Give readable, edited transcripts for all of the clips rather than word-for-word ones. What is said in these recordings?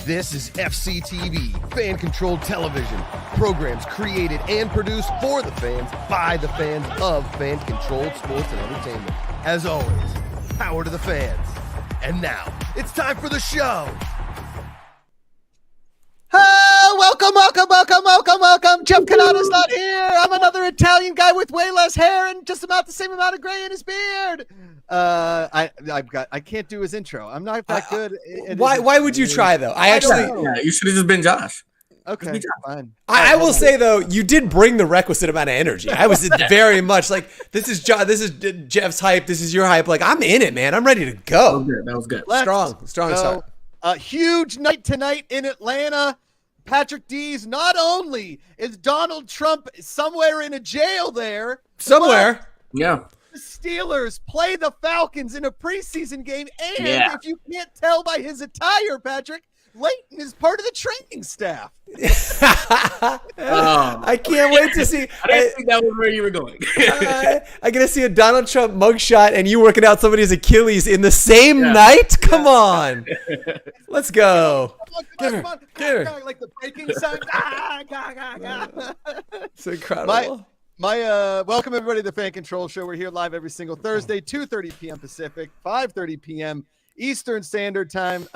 This is FCTV, fan-controlled television. Programs created and produced for the fans, by the fans of fan-controlled sports and entertainment. As always, power to the fans. And now, it's time for the show. Welcome. Jeff Cannata's not here. I'm another Italian guy with way less hair and just about the same amount of gray in his beard. I can't do his intro. I'm not that good. Why would you try though? You should have just been Josh. Okay, fine. I will say though, you did bring the requisite amount of energy. I was very much like, this is Jeff's hype. This is your hype. Like, I'm in it, man. I'm ready to go. That was good. Strong start. A huge night tonight in Atlanta. Patrick Dees, not only is Donald Trump somewhere in a jail there. Somewhere. Yeah. The Steelers play the Falcons in a preseason game. And if you can't tell by his attire, Patrick, Leighton is part of the training staff. I can't wait to see. I didn't think that was where you were going. I get to see a Donald Trump mugshot and you working out somebody's Achilles in the same night? Come on. Let's go. Come on. Like the breaking sound. It's incredible. Welcome everybody to the Fan Control Show. We're here live every single Thursday, 2:30 p.m. Pacific, 5:30 p.m. Eastern Standard Time.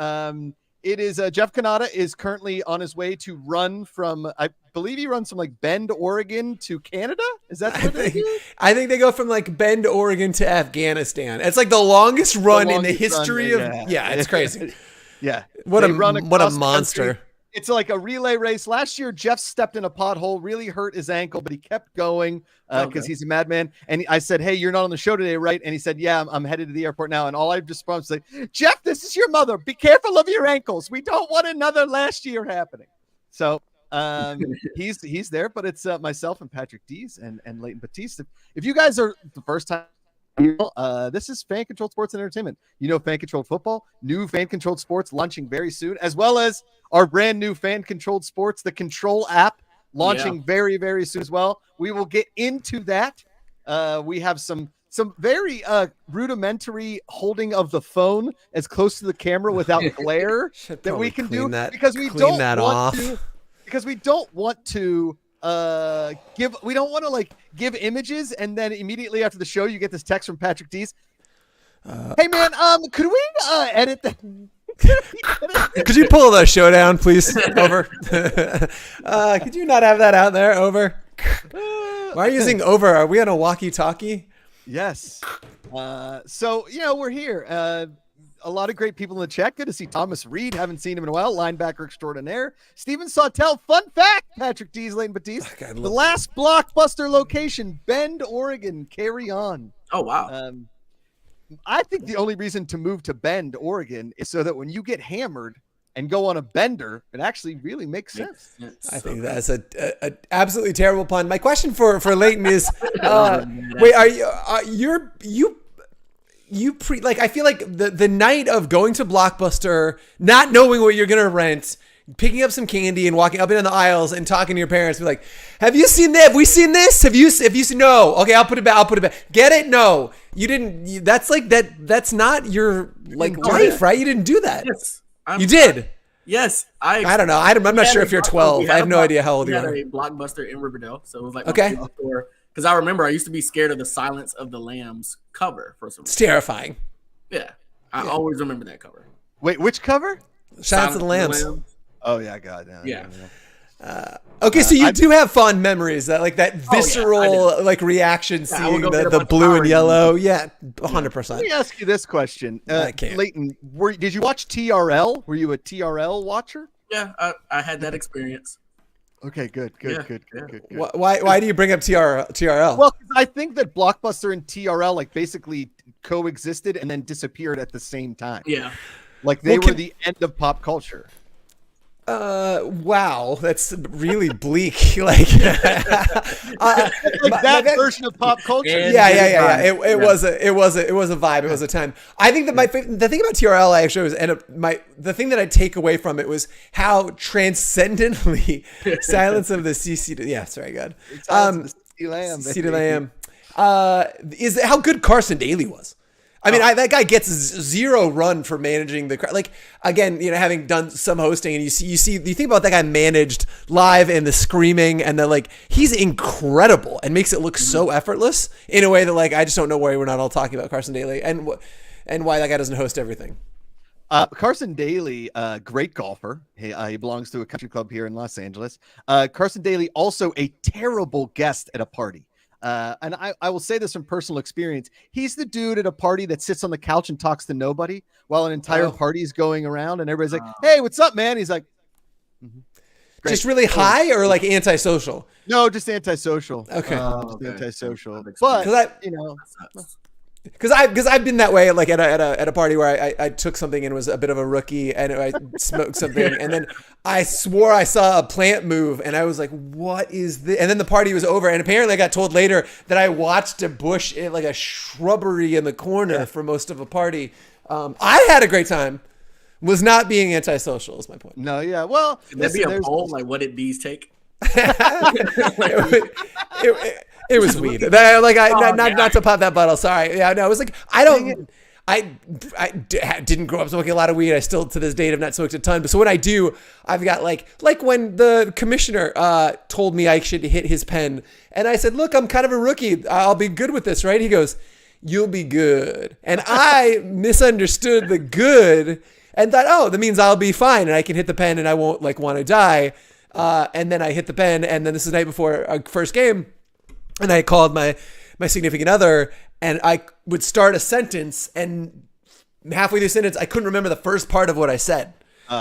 It is Jeff Cannata is currently on his way to run from, I believe he runs from like Bend, Oregon to Canada. Is that what they do? I think they go from like Bend, Oregon to Afghanistan. It's like the longest run in the history of. Yeah, it's crazy. Yeah. What a monster. It's like a relay race. Last year, Jeff stepped in a pothole, really hurt his ankle, but he kept going because he's a madman. And I said, hey, you're not on the show today, right? And he said, yeah, I'm headed to the airport now. And all I just promised was like, Jeff, this is your mother. Be careful of your ankles. We don't want another last year happening. So he's there, but it's myself and Patrick Dees and Leighton Batiste. If you guys are the first time, this is Fan Controlled Sports and Entertainment. You know, Fan Controlled Football, new Fan Controlled Sports launching very soon, as well as our brand new Fan Controlled Sports, the Control app, launching very, very soon as well. We will get into that. We have some very rudimentary holding of the phone as close to the camera without glare that we can do because we don't want to give images and then immediately after the show you get this text from Patrick Dees. Hey man, could we edit that? Could you pull the show down, please? Over. Could you not have that out there? Over. Why are you using over? Are we on a walkie-talkie? Yes. So we're here. A lot of great people in the chat. Good to see Thomas Reed. Haven't seen him in a while. Linebacker extraordinaire. Steven Sawtell. Fun fact, Patrick Dees, Leighton Batiste. The last Blockbuster location, Bend, Oregon. Carry on. Oh, wow. I think the only reason to move to Bend, Oregon is so that when you get hammered and go on a bender, it actually really makes sense. I think that's a absolutely terrible pun. My question for Leighton is, wait, I feel like the night of going to Blockbuster, not knowing what you're going to rent, picking up some candy and walking up and down the aisles and talking to your parents, be like, have you seen that? Have we seen this? Have you seen? No. Okay, I'll put it back. Get it? No. You didn't. That's like that. That's not your life, right? You didn't do that. Yes. You did. Yes. I don't know. I'm not sure if you're 12. I have no idea how old you are. We had a Blockbuster in Riverdale, so it was like because I remember I used to be scared of the Silence of the Lambs cover for some reason. It's terrifying. Yeah. I always remember that cover. Wait, which cover? Silence of the Lambs. Oh yeah, God. Yeah. Okay, so you do have fond memories, that visceral reaction, seeing the blue and yellow. Yeah, 100%. Let me ask you this question, Leighton. Did you watch TRL? Were you a TRL watcher? Yeah, I had that experience. Okay, good. Why do you bring up TRL? Well, I think that Blockbuster and TRL basically coexisted and then disappeared at the same time. Yeah, they were the end of pop culture. Wow, that's really bleak. That version of pop culture. Yeah. It was a vibe. It was a time. I think that the thing about TRL actually was, the thing that I take away from it was how transcendently Silence of the CC. Yeah, it's very good. C. Lamb. Is how good Carson Daly was. I mean, that guy gets zero run for managing the crowd. Like, again, having done some hosting, and you think about that guy managed live and the screaming and the like. He's incredible and makes it look so effortless in a way that like I just don't know why we're not all talking about Carson Daly and why that guy doesn't host everything. Carson Daly, great golfer. He belongs to a country club here in Los Angeles. Carson Daly, also a terrible guest at a party. And I will say this from personal experience. He's the dude at a party that sits on the couch and talks to nobody while an entire party is going around and everybody's like, hey, what's up, man? He's like, just really high or like antisocial? No, just antisocial. Okay. Antisocial. But, Because I've been that way, like at a party where I took something and was a bit of a rookie and I smoked something and then I swore I saw a plant move and I was like, what is this? And then the party was over and apparently I got told later that I watched a bush in like a shrubbery in the corner for most of a party. I had a great time. Was not being antisocial is my point. No, yeah. Well, could there be a poll like what did Dees take? It was weed. Not to pop that bottle. Sorry. Yeah, no, it was like I didn't grow up smoking a lot of weed. I still to this date have not smoked a ton. But so when I do, I've got like when the commissioner told me I should hit his pen, and I said, "Look, I'm kind of a rookie. I'll be good with this, right?" He goes, "You'll be good," and I misunderstood the good and thought, "Oh, that means I'll be fine and I can hit the pen and I won't like want to die." And then I hit the pen, and then this is the night before our first game. And I called my significant other, and I would start a sentence, and halfway through the sentence, I couldn't remember the first part of what I said.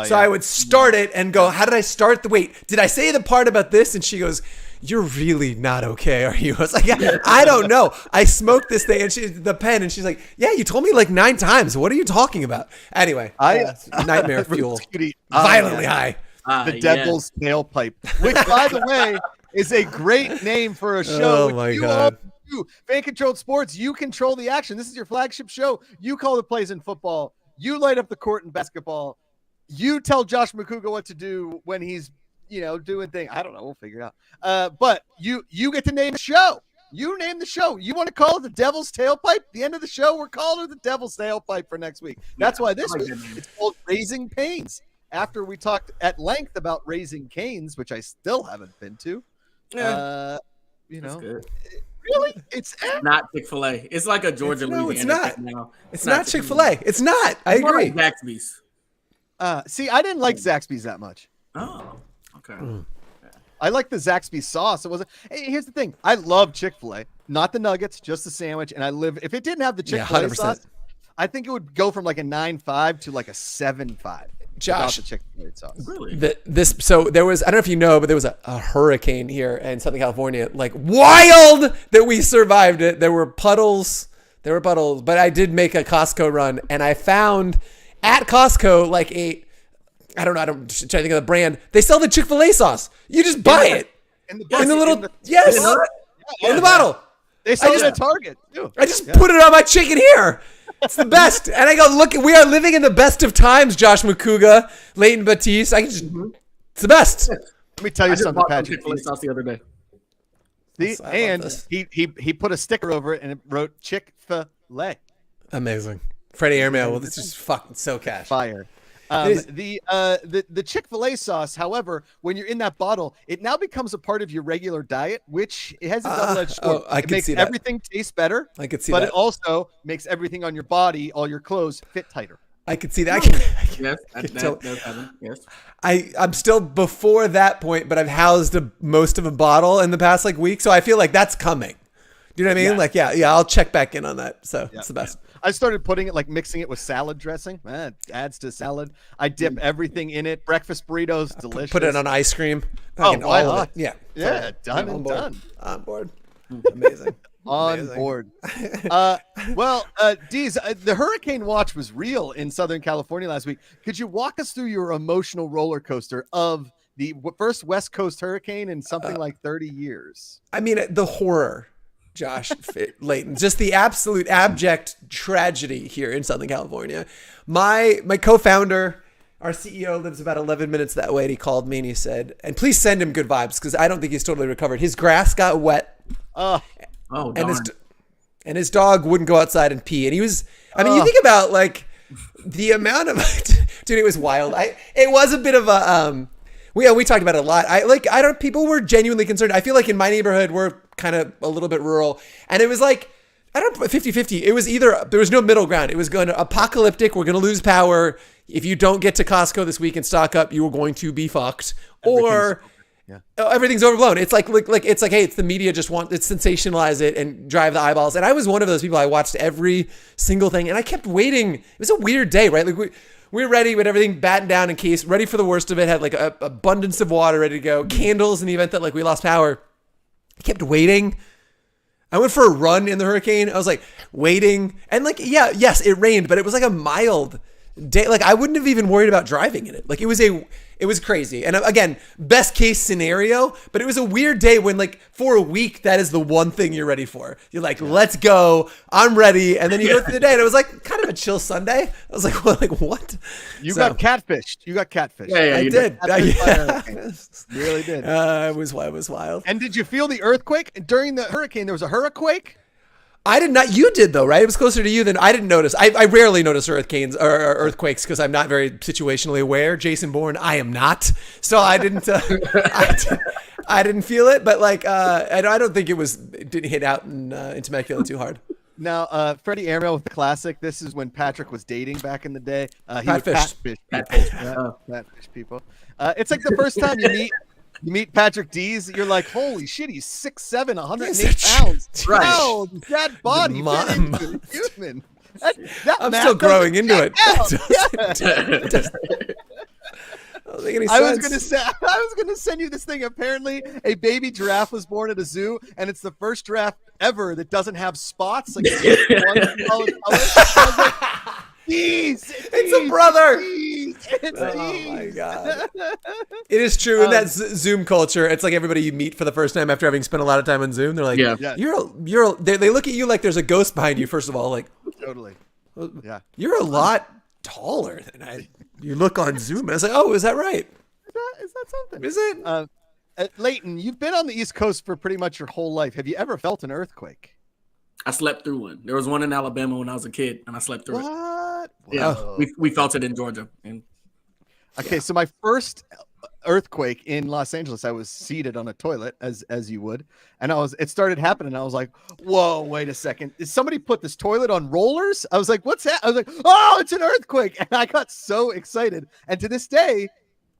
So I would start it and go, how did I start did I say the part about this? And she goes, you're really not okay, are you? I was like, yeah, I don't know. I smoked this thing, and the pen, and she's like, yeah, you told me like 9 times. What are you talking about? Anyway, nightmare fuel, violently high. The Devil's Tailpipe, which, by the way, is a great name for a show. Oh my God. Fan Controlled Sports, you control the action. This is your flagship show. You call the plays in football. You light up the court in basketball. You tell Josh Macuga what to do when he's, doing things. I don't know. We'll figure it out. But you get to name the show. You name the show. You want to call it the Devil's Tailpipe? The end of the show, we're calling it the Devil's Tailpipe for next week. That's why this week it's called Raising Pains. After we talked at length about Raising Canes, which I still haven't been to. Yeah. Really? It's not Chick-fil-A. It's like a Georgia Louisiana. It's not. Now. It's not Chick-fil-A. It's not. I agree. Like Zaxby's. See, I didn't like Zaxby's that much. Oh, okay. I like the Zaxby's sauce. It wasn't. Hey, here's the thing. I love Chick-fil-A, not the nuggets, just the sandwich. And if it didn't have the Chick-fil-A sauce, I think it would go from like a 9.5 to like a 7.5. Josh, the Chick-fil-A sauce. Really? So there was, I don't know if you know, but there was a hurricane here in Southern California, like wild that we survived it. There were puddles, but I did make a Costco run, and I found at Costco like I don't know, I'm trying to think of the brand. They sell the Chick-fil-A sauce. You just buy it in the bottle. They sell it at Target too. I just put it on my chicken here. It's the best. And I go, look, we are living in the best of times, Josh Macuga, Leighton Batiste. It's the best. Let me tell you something, Patrick. Chick-fil-A sauce the other day. See, and he put a sticker over it and it wrote Chick-fil-A. Amazing. Freddie Airmail. Well, this is fucking so cash. Fire. The Chick-fil-A sauce, however, when you're in that bottle, it now becomes a part of your regular diet, which it has a double-edged sword. It makes everything taste better. I could see that. But it also makes everything on your body, all your clothes, fit tighter. I could see that. Yes. I'm still before that point, but I've housed most of a bottle in the past week, so I feel like that's coming. Do you know what I mean? Yeah, I'll check back in on that. So it's the best. I started putting it mixing it with salad dressing. It adds to salad. I dip everything in it. Breakfast burritos, delicious. Put it on ice cream. Why not? Yeah. Yeah, done and done. On board. Amazing. On board. Dees, the hurricane watch was real in Southern California last week. Could you walk us through your emotional roller coaster of the first West Coast hurricane in something like 30 years? I mean, the horror. Josh, Leighton, just the absolute abject tragedy here in Southern California. My co-founder, our CEO, lives about 11 minutes that way, and he called me and he said, and please send him good vibes because I don't think he's totally recovered. His grass got wet. Darn. And his dog wouldn't go outside and pee. And he was, I mean, you think about like the amount of dude, it was wild. It was a bit of a we talked about it a lot. People were genuinely concerned. I feel like in my neighborhood we're kind of a little bit rural, and it was like 50-50. It was either there was no middle ground. It was going to apocalyptic. We're going to lose power. If you don't get to Costco this week and stock up, you are going to be fucked. Or everything's overblown. It's like hey, it's the media just sensationalize it and drive the eyeballs. And I was one of those people. I watched every single thing, and I kept waiting. It was a weird day, right? Like we were ready with everything battened down in case, ready for the worst of it. Had like a abundance of water ready to go, candles in the event that like we lost power. I kept waiting. I went for a run in the hurricane. I was like waiting, and like yes, it rained, but it was like a mild day. Like I wouldn't have even worried about driving in it. Like it was crazy. And again, best case scenario, but it was a weird day when like for a week, that is the one thing you're ready for. You're like, let's go. I'm ready. And then you go through the day, and it was like kind of a chill Sunday. I was like, what? You got catfished. Yeah, I did. You really did. It was wild. And did you feel the earthquake during the hurricane? There was a hurricane. I did not. You did though, right? It was closer to you than I didn't notice. I rarely notice hurricanes or earthquakes because I'm not very situationally aware. Jason Bourne, I am not, so I didn't. I didn't feel it, but like I don't think it didn't hit out in Temecula too hard. Now, Freddie Amiel with the classic. This is when Patrick was dating back in the day. He Catfish. would catfish people. It's like the first time you meet Patrick Dees, you're like, holy shit, he's 6'7", 108 pounds. Right. Oh, that body fit into a human. I'm still growing into it. I was gonna send you this thing. Apparently, a baby giraffe was born at a zoo, and it's the first giraffe ever that doesn't have spots. Like it's a brother. Oh my god! It is true in that Zoom culture. It's like everybody you meet for the first time after having spent a lot of time on Zoom. They're like, they look at you like there's a ghost behind you. First of all, like totally, you're a lot taller than you look on Zoom. I was like, oh, is that right? Is that something? Is it? Leighton, you've been on the East Coast for pretty much your whole life. Have you ever felt an earthquake? I slept through one. There was one in Alabama when I was a kid, and I slept through it. Yeah, Whoa. we felt it in Georgia. So my first earthquake in Los Angeles, I was seated on a toilet as you would, and it started happening. I was like, whoa, wait a second. Did somebody put this toilet on rollers? I was like, what's that? I was like, oh, it's an earthquake. And I got so excited. And to this day,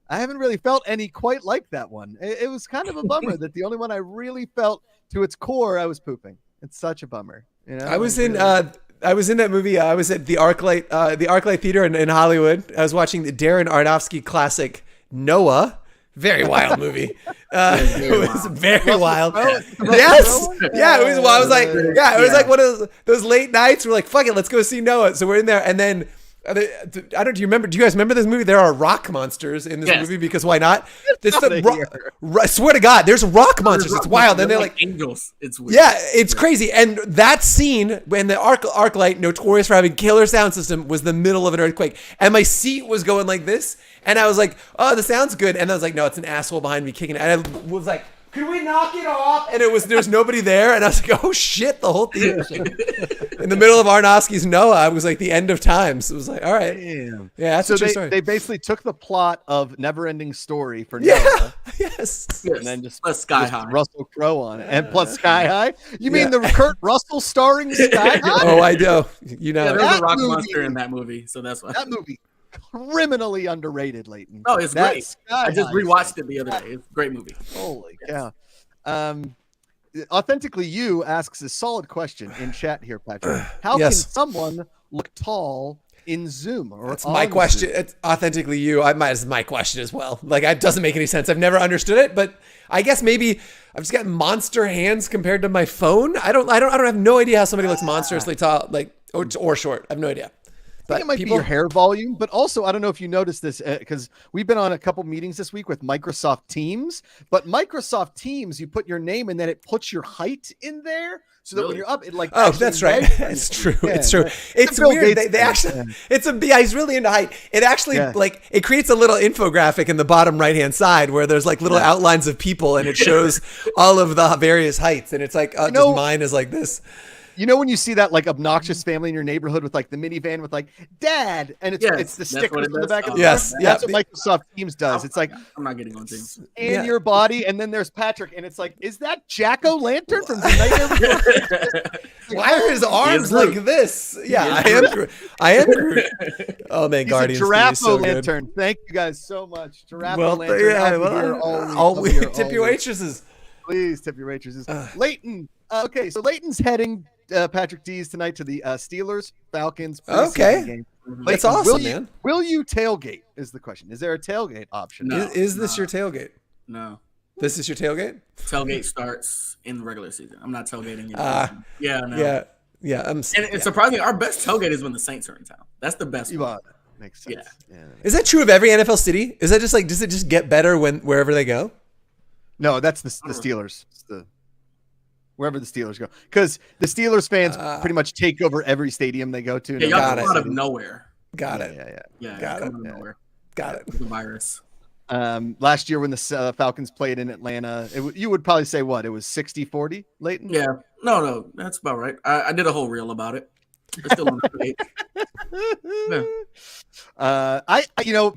I haven't really felt any quite like that one. It was kind of a bummer that the only one I really felt to its core, I was pooping. It's such a bummer. You know, I was in that movie. I was at the ArcLight Theater in Hollywood. I was watching the Darren Aronofsky classic Noah. Very wild movie. It was very wild. Yes. Yeah, it was. Well, I was like, it was like one of those late nights. We're like, fuck it, let's go see Noah. So we're in there, and then do you guys remember this movie? There are rock monsters in this movie because why not? I swear to God, there's rock monsters. It's wild. And they're like angels. It's weird. Yeah, it's crazy. And that scene when the ArcLight, notorious for having killer sound system, was the middle of an earthquake, and my seat was going like this, and I was like, oh, the sound's good, and I was like, no, it's an asshole behind me kicking it, and I was like, could we knock it off? And there's nobody there. And I was like, oh shit, the whole theater. In the middle of Aronofsky's Noah, it was like the end of times. It was like, all right. Damn. Yeah, that's a true story. They basically took the plot of Neverending Story for Noah. Yes. And then just plus Sky High. Russell Crowe on it. And plus Sky High? You mean the Kurt Russell starring Sky High? Oh, I do. You know. Yeah, there's a rock monster in that movie, so that's why. That movie. Criminally underrated, Leighton. Oh, it's great. I just rewatched it the other day. It's a great movie. Holy cow. Authentically You asks a solid question in chat here, Patrick. How can someone look tall in Zoom? That's my question. Zoom? It's Authentically You. It's my question as well. Like, it doesn't make any sense. I've never understood it, but I guess maybe I've just got monster hands compared to my phone. I have no idea how somebody looks monstrously tall, like or short. I have no idea. I think it might be your hair volume, but also I don't know if you noticed this because we've been on a couple meetings this week with Microsoft Teams. But Mactusoft Teams, you put your name and then it puts your height in there, so that when you're up, it like that's right. It's true. It's true. It's weird. They actually he's really into height. It actually like it creates a little infographic in the bottom right hand side where there's like little outlines of people and it shows all of the various heights and it's like just mine is like this. You know when you see that like obnoxious family in your neighborhood with like the minivan with like dad, and it's the stickers on the back of the Yes, car? That's what Microsoft Teams does. It's like I'm not getting on Teams. in your body, and then there's Patrick, and it's like, is that Jack-O-Lantern from the Nightmare? Why are his arms like this? Yeah, I am Groot. Oh man, He's Guardians. a Giraffe-O-Lantern. Thank you guys so much. I'll tip your waitresses. Please tip your waitresses. Leighton. Okay, so Leighton's heading Patrick Dees tonight to the Steelers Falcons. Okay, game. That's awesome, man. Will you tailgate? Is the question. Is there a tailgate option? No, is this your tailgate? No. This is your tailgate? Tailgate starts in the regular season. I'm not tailgating. Yeah. And surprisingly, our best tailgate is when the Saints are in town. That's the best one. Makes sense. Yeah. Is that true of every NFL city? Is that just like, does it just get better wherever they go? No, that's the Steelers. It's wherever the Steelers go, because the Steelers fans pretty much take over every stadium they go to. Yeah, y'all come out of nowhere. Got it. Yeah. Got it. Nowhere. Got it. The virus. Last year when the Falcons played in Atlanta, you would probably say what? It was 60-40, Leighton? Yeah. No, that's about right. I did a whole reel about it. It's still on the page. Yeah.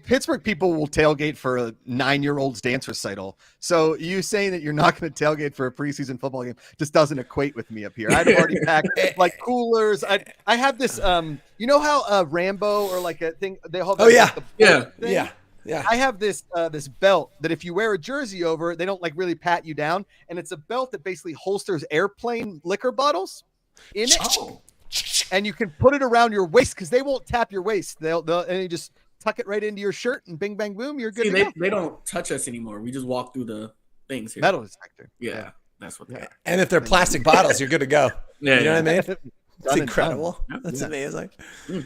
Pittsburgh people will tailgate for a 9-year-old's dance recital. So you saying that you're not going to tailgate for a preseason football game just doesn't equate with me up here. I'd already packed like coolers. I have this. You know how Rambo or like a thing they hold. Yeah. I have this belt that if you wear a jersey over, they don't like really pat you down, and it's a belt that basically holsters airplane liquor bottles in it. Oh. And you can put it around your waist because they won't tap your waist. They'll and you just tuck it right into your shirt and bing bang boom, you're good. They don't touch us anymore. We just walk through the things here. Metal detector. Yeah. That's what they are. And if they're plastic bottles, you're good to go. Yeah, you know what I mean? It's Done incredible. and That's amazing.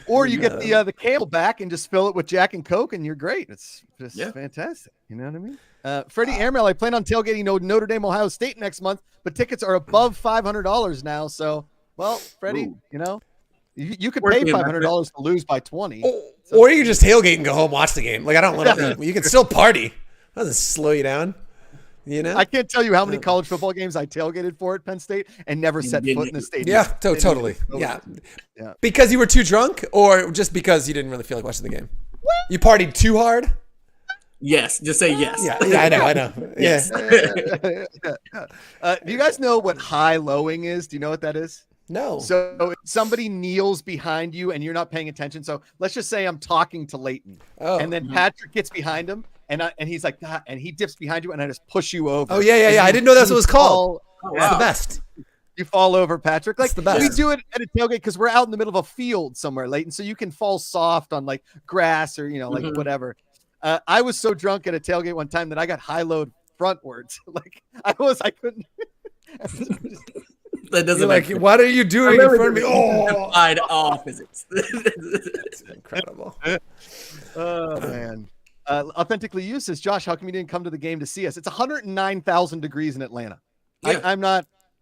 Or you get the cable back and just fill it with Jack and Coke, and you're great. It's just fantastic. You know what I mean? Freddie Airmail, I plan on tailgating Notre Dame, Ohio State next month, but tickets are above $500 now. So, well, Freddie, you could pay $500 to lose by 20. Or you can just tailgate and go home, watch the game. Like I don't want to. You can still party. It doesn't slow you down. You know. I can't tell you how many college football games I tailgated for at Penn State and never set foot in the stadium. Yeah, totally. Yeah. Because you were too drunk, or just because you didn't really feel like watching the game. You partied too hard. Yes, just say yes. Yeah, I know. Yes. Do you guys know what high-lowing is? Do you know what that is? No. So somebody kneels behind you and you're not paying attention. So let's just say I'm talking to Leighton, and then Patrick gets behind him, and he's like, and he dips behind you, and I just push you over. Oh yeah. I didn't know that's what it was called. It's the best. You fall over, Patrick. Like the best. We do it at a tailgate because we're out in the middle of a field somewhere, Leighton. So you can fall soft on like grass or like whatever. I was so drunk at a tailgate one time that I got high-lowed frontwards. Like I couldn't. That doesn't like, what are you doing in front of me? Oh, all physics. That's incredible. Oh man. Authentically used says, Josh, how come you didn't come to the game to see us? It's 109,000 degrees in Atlanta. Yeah.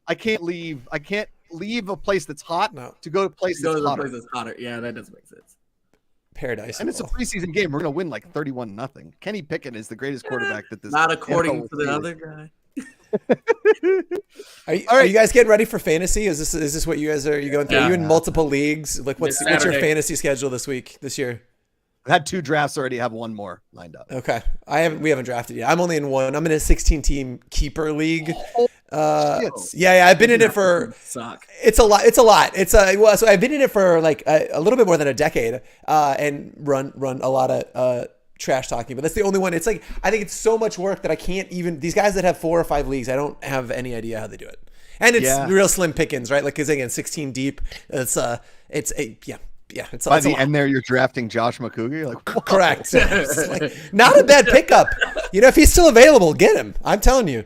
I can't leave a place that's hot to go to a place that's hotter. Yeah, that doesn't make sense. Paradise. And it's a preseason game. We're gonna win like 31-0. Kenny Pickett is the greatest quarterback that this. Not according to the other guy. Are you guys getting ready for fantasy? Is this what you guys are? You going through? Are you in multiple leagues? Like what's your fantasy schedule this year? I had 2 drafts already. Have one more lined up. Okay, we haven't drafted yet. I'm only in one. I'm in a 16-team keeper league. I've been in it for. It's a lot. So I've been in it for like a little bit more than a decade, and run a lot of trash talking, but that's the only one. It's like I think it's so much work that I can't even. These guys that have 4 or 5 leagues, I don't have any idea how they do it, and it's real slim pickings, right? Like because again, 16 deep. It's by the end there, you're drafting Josh Macuga. You're like, whoa. Correct. Like, not a bad pickup. If he's still available, get him. I'm telling you.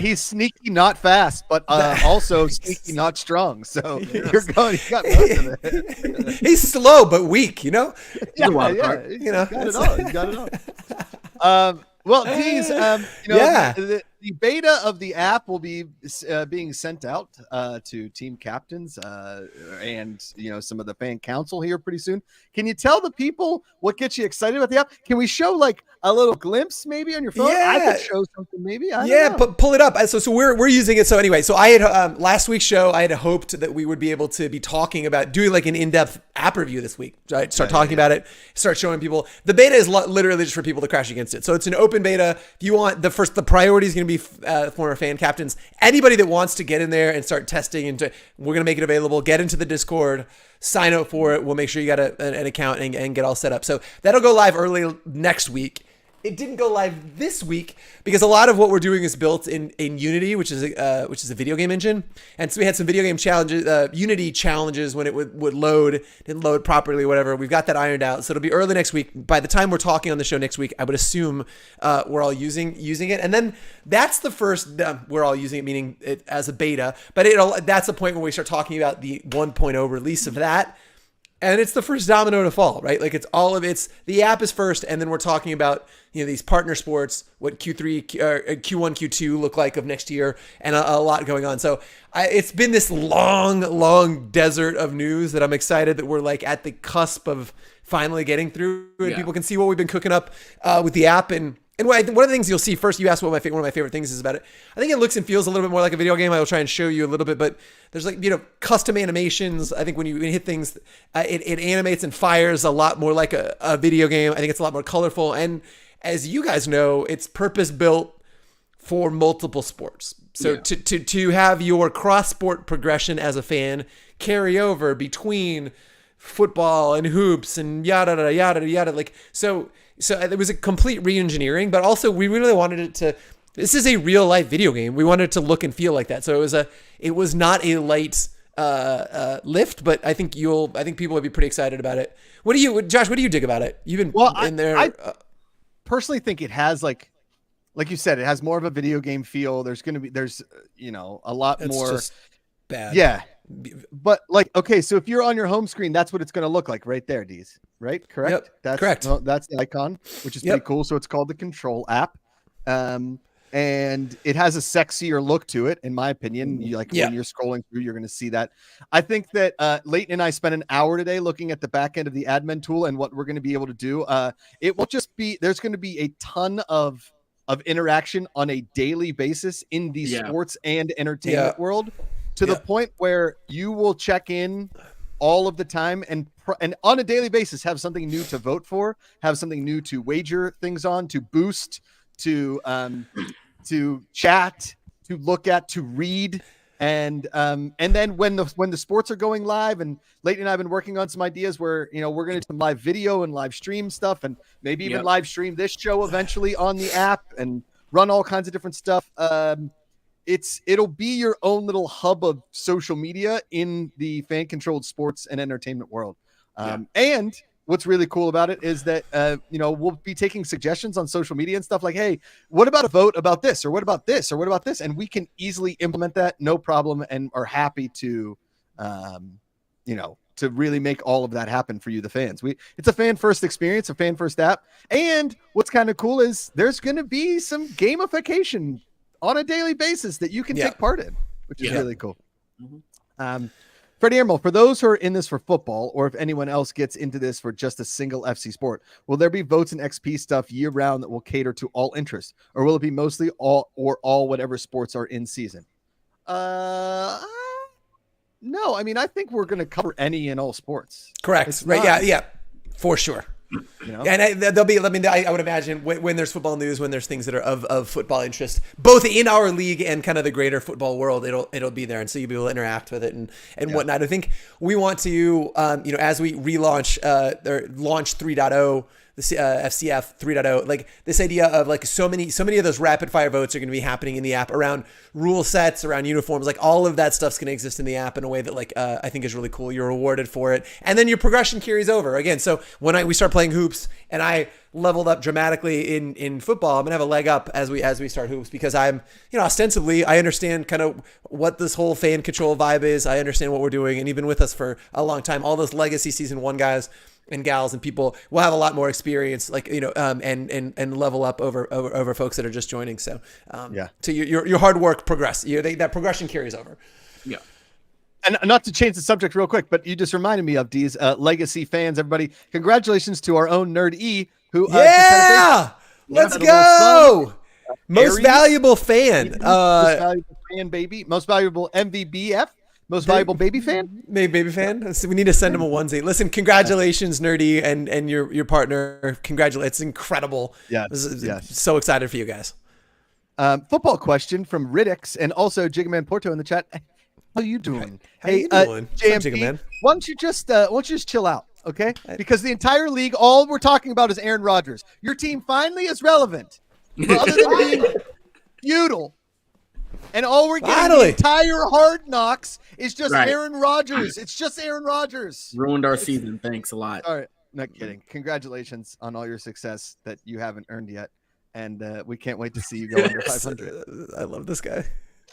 He's sneaky, not fast, but also sneaky, not strong. So you're going. You got most of it. He's slow but weak. Yeah. He's got it all. Well, Dees, the beta of the app will be being sent out to team captains and some of the fan council here pretty soon. Can you tell the people what gets you excited about the app? Can we show like a little glimpse maybe on your phone? Yeah. I could show something maybe. I don't know. Pull it up. So we're using it. So anyway, so I had last week's show, I had hoped that we would be able to be talking about doing like an in-depth app review this week. Right? Start talking about it, start showing people. The beta is literally just for people to crash against it. So it's an open beta. If you want the priority is going to be former fan captains. Anybody that wants to get in there and start testing, and we're going to make it available. Get into the Discord, sign up for it. We'll make sure you got an account and get all set up. So that'll go live early next week. It didn't go live this week because a lot of what we're doing is built in Unity, which is a video game engine. And so we had some video game challenges, Unity challenges when it would load, didn't load properly, whatever. We've got that ironed out. So it'll be early next week. By the time we're talking on the show next week, I would assume we're all using it. And then that's the first, we're all using it, meaning it as a beta. But that's the point where we start talking about the 1.0 release of that. And it's the first domino to fall, right? Like the app is first, and then we're talking about, these partner sports, what Q3, Q1, Q2 look like of next year, and a lot going on. So it's been this long desert of news that I'm excited that we're like at the cusp of finally getting through, and people can see what we've been cooking up with the app. And one of the things you'll see first, you asked what one of my favorite things is about it. I think it looks and feels a little bit more like a video game. I will try and show you a little bit, but there's like, custom animations. I think when you hit things, it animates and fires a lot more like a video game. I think it's a lot more colorful. And as you guys know, it's purpose built for multiple sports. So to have your cross sport progression as a fan carry over between football and hoops and yada, yada, yada. Like, so it was a complete re-engineering, but also we really wanted it to, this is a real life video game. We wanted it to look and feel like that. So it was not a light lift, but I think people would be pretty excited about it. Josh, what do you dig about it? You've been in there. I personally think it has like you said, it has more of a video game feel. There's a lot more. Just bad. Yeah. But okay, so if you're on your home screen, that's what it's going to look like right there, Dees. Right? Correct? Yep. That's correct. No, that's the icon, which is pretty cool. So it's called the Control app. And it has a sexier look to it, in my opinion. When you're scrolling through, you're going to see that. I think that Leighton and I spent an hour today looking at the back end of the admin tool and what we're going to be able to do. It will just be, there's going to be a ton of interaction on a daily basis in the sports and entertainment world, to the point where you will check in all of the time and on a daily basis have something new to vote for, have something new to wager things on, to boost, to chat, to look at, to read. And then when the sports are going live, and Leighton and I have been working on some ideas where, we're going to do some live video and live stream stuff, and maybe even live stream this show eventually on the app and run all kinds of different stuff. It'll be your own little hub of social media in the fan controlled sports and entertainment world. And what's really cool about it is that, we'll be taking suggestions on social media and stuff like, hey, what about a vote about this? Or what about this? Or what about this? And we can easily implement that, no problem, and are happy to, to really make all of that happen for you, the fans. It's a fan first experience, a fan first app. And what's kind of cool is there's going to be some gamification on a daily basis that you can take part in, which is really cool. Mm-hmm. Freddie Emerald, for those who are in this for football, or if anyone else gets into this for just a single FC sport, will there be votes and XP stuff year round that will cater to all interests, or will it be mostly all whatever sports are in season? No, I mean, I think we're going to cover any and all sports. Correct. Right. Yeah, for sure. And there'll be, I would imagine when there's football news, when there's things that are of football interest, both in our league and kind of the greater football world, it'll be there. And so you'll be able to interact with it and whatnot. I think we want to, as we relaunch, or launch 3.0, the FCF 3.0, like this idea of like so many of those rapid fire votes are going to be happening in the app around rule sets, around uniforms, like all of that stuff's going to exist in the app in a way that I think is really cool. You're rewarded for it. And then your progression carries over again. So when we start playing hoops and I leveled up dramatically in football, I'm going to have a leg up as we start hoops, because I'm, ostensibly I understand kind of what this whole fan control vibe is. I understand what we're doing. And even with us for a long time, all those legacy season 1 guys and gals and people will have a lot more experience, and level up over folks that are just joining. So, so your hard work progress. That progression carries over. Yeah. And not to change the subject real quick, but you just reminded me of these legacy fans. Everybody, congratulations to our own Nerd E, who Let's Got a little go. sun. Most Aries. valuable fan. Most valuable fan, baby. Most valuable MVBF. Most valuable baby fan. Maybe baby fan. So we need to send him a onesie. Listen, congratulations, Nerdy, and your partner. Congratulations. It's incredible. Yeah. So excited for you guys. Football question from Riddix and also Jigman Porto in the chat. How you doing? How you doing? JMP, why don't you just chill out, okay? Because the entire league, all we're talking about is Aaron Rodgers. Your team finally is relevant, but other than being feudal, and all we're getting the entire Hard Knocks is just Aaron Rodgers. It's just Aaron Rodgers. Ruined our season. Thanks a lot. All right, not kidding. Congratulations on all your success that you haven't earned yet, and we can't wait to see you go under 500. I love this guy.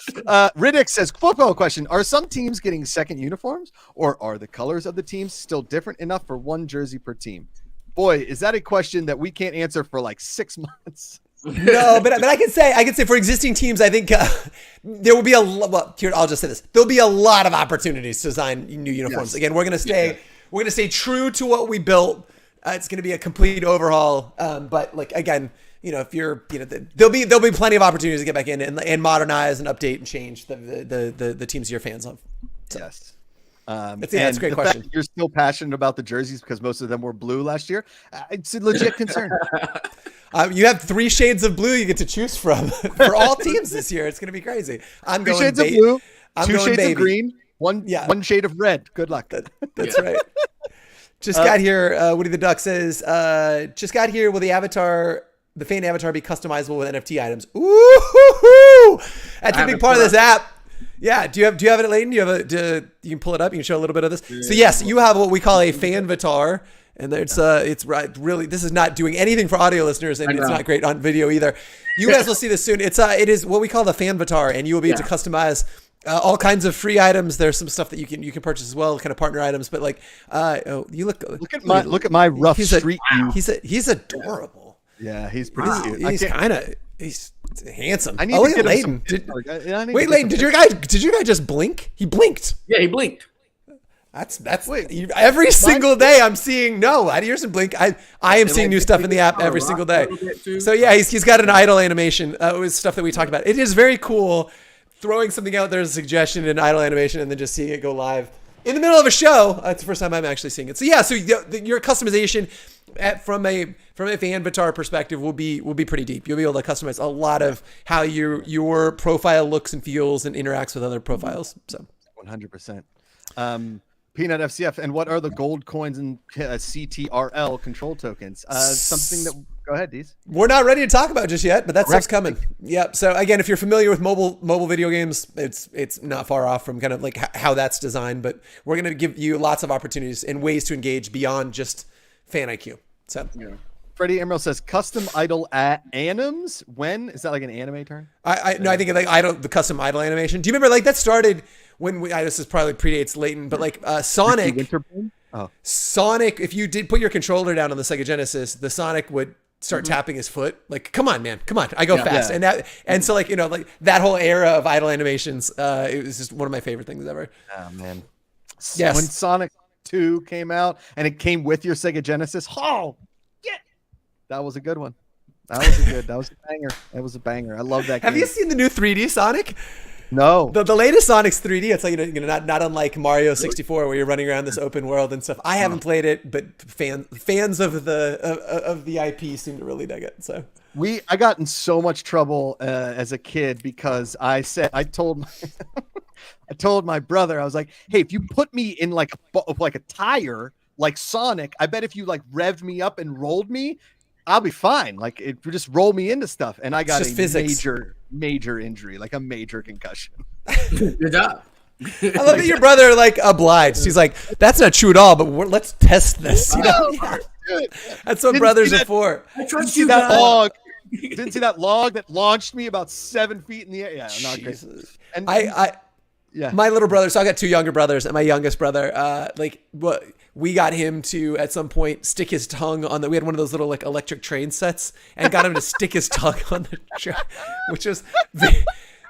Riddick says, football question. Are some teams getting second uniforms, or are the colors of the teams still different enough for one jersey per team? Boy, is that a question that we can't answer for like 6 months. No, but I can say for existing teams, I think there will be here, I'll just say this. There'll be a lot of opportunities to design new uniforms. Yes. Again, we're going to stay true to what we built. It's going to be a complete overhaul. But like, again, if you're, there'll be plenty of opportunities to get back in and modernize and update and change the teams you're fans of. So. Yes. That's a great question. You're still passionate about the jerseys because most of them were blue last year. It's a legit concern. You have 3 shades of blue you get to choose from for all teams this year. It's going to be crazy. I'm 2 going shades of blue, I'm 2 going shades baby. Of green, one shade of red. Good luck. That's right. Just got here. Woody the Duck says, just got here. Will the fan avatar be customizable with NFT items? Ooh, that's a big part of this app. Yeah. Do you have it, Layton? You can pull it up. You can show a little bit of this. Yeah. So yes, you have what we call a fan avatar. And it's really, this is not doing anything for audio listeners, and it's not great on video either. You guys will see this soon. It is what we call the fan avatar, and you will be able to customize all kinds of free items. There's some stuff that you can purchase as well, kind of partner items. But like, you look at my rough street. He's adorable. Yeah, he's pretty cute. He's handsome. I need to get Layton. Wait, Layton, did your guy just blink? He blinked. Yeah, he blinked. That's every single day I'm seeing here's some blink. I am seeing new stuff in the app every single day. So yeah, he's got an idle animation. It was stuff that we talked about. It is very cool throwing something out there as a suggestion in idle animation and then just seeing it go live in the middle of a show. It's the first time I'm actually seeing it. So yeah, so your customization from a fan avatar perspective will be pretty deep. You'll be able to customize a lot of how your profile looks and feels and interacts with other profiles. So 100%. Peanut FCF, and what are the gold coins and CTRL control tokens? Something that go ahead, Dees. We're not ready to talk about just yet, but that stuff's coming. Yep. So again, if you're familiar with mobile video games, it's not far off from kind of like how that's designed. But we're going to give you lots of opportunities and ways to engage beyond just fan IQ. So. Yeah. Freddie Emerald says custom idle anims. When is that like an anime term? I think like the custom idle animation. Do you remember like that started when this is probably predates Layton, but like Sonic. Sonic, if you did put your controller down on the Sega Genesis, the Sonic would start tapping his foot. Like, come on, man, come on, I go fast, and so like like that whole era of idle animations. It was just one of my favorite things ever. Oh man, yes. When Sonic 2 came out and it came with your Sega Genesis, that was a good one. That was a banger. That was a banger. I love that game. Have you seen the new 3D Sonic? No. The latest Sonic's 3D. It's like not unlike Mario 64 where you're running around this open world and stuff. I haven't played it, but fans of the IP seem to really dig it. So I got in so much trouble as a kid because I told my brother, I was like, hey, if you put me in like a tire like Sonic, I bet if you like revved me up and rolled me, I'll be fine. Like it would just roll me into stuff, and I got a major injury, like a major concussion. Good job. I love that your brother like obliged. He's like, that's not true at all, but let's test this. That's what brothers are for. Didn't see that log. Didn't see that log that launched me about 7 feet in the air. Yeah, not great. And my little brother. So I got 2 younger brothers, and my youngest brother, we got him to at some point stick his tongue on we had one of those little like electric train sets and got him to stick his tongue on the train, which was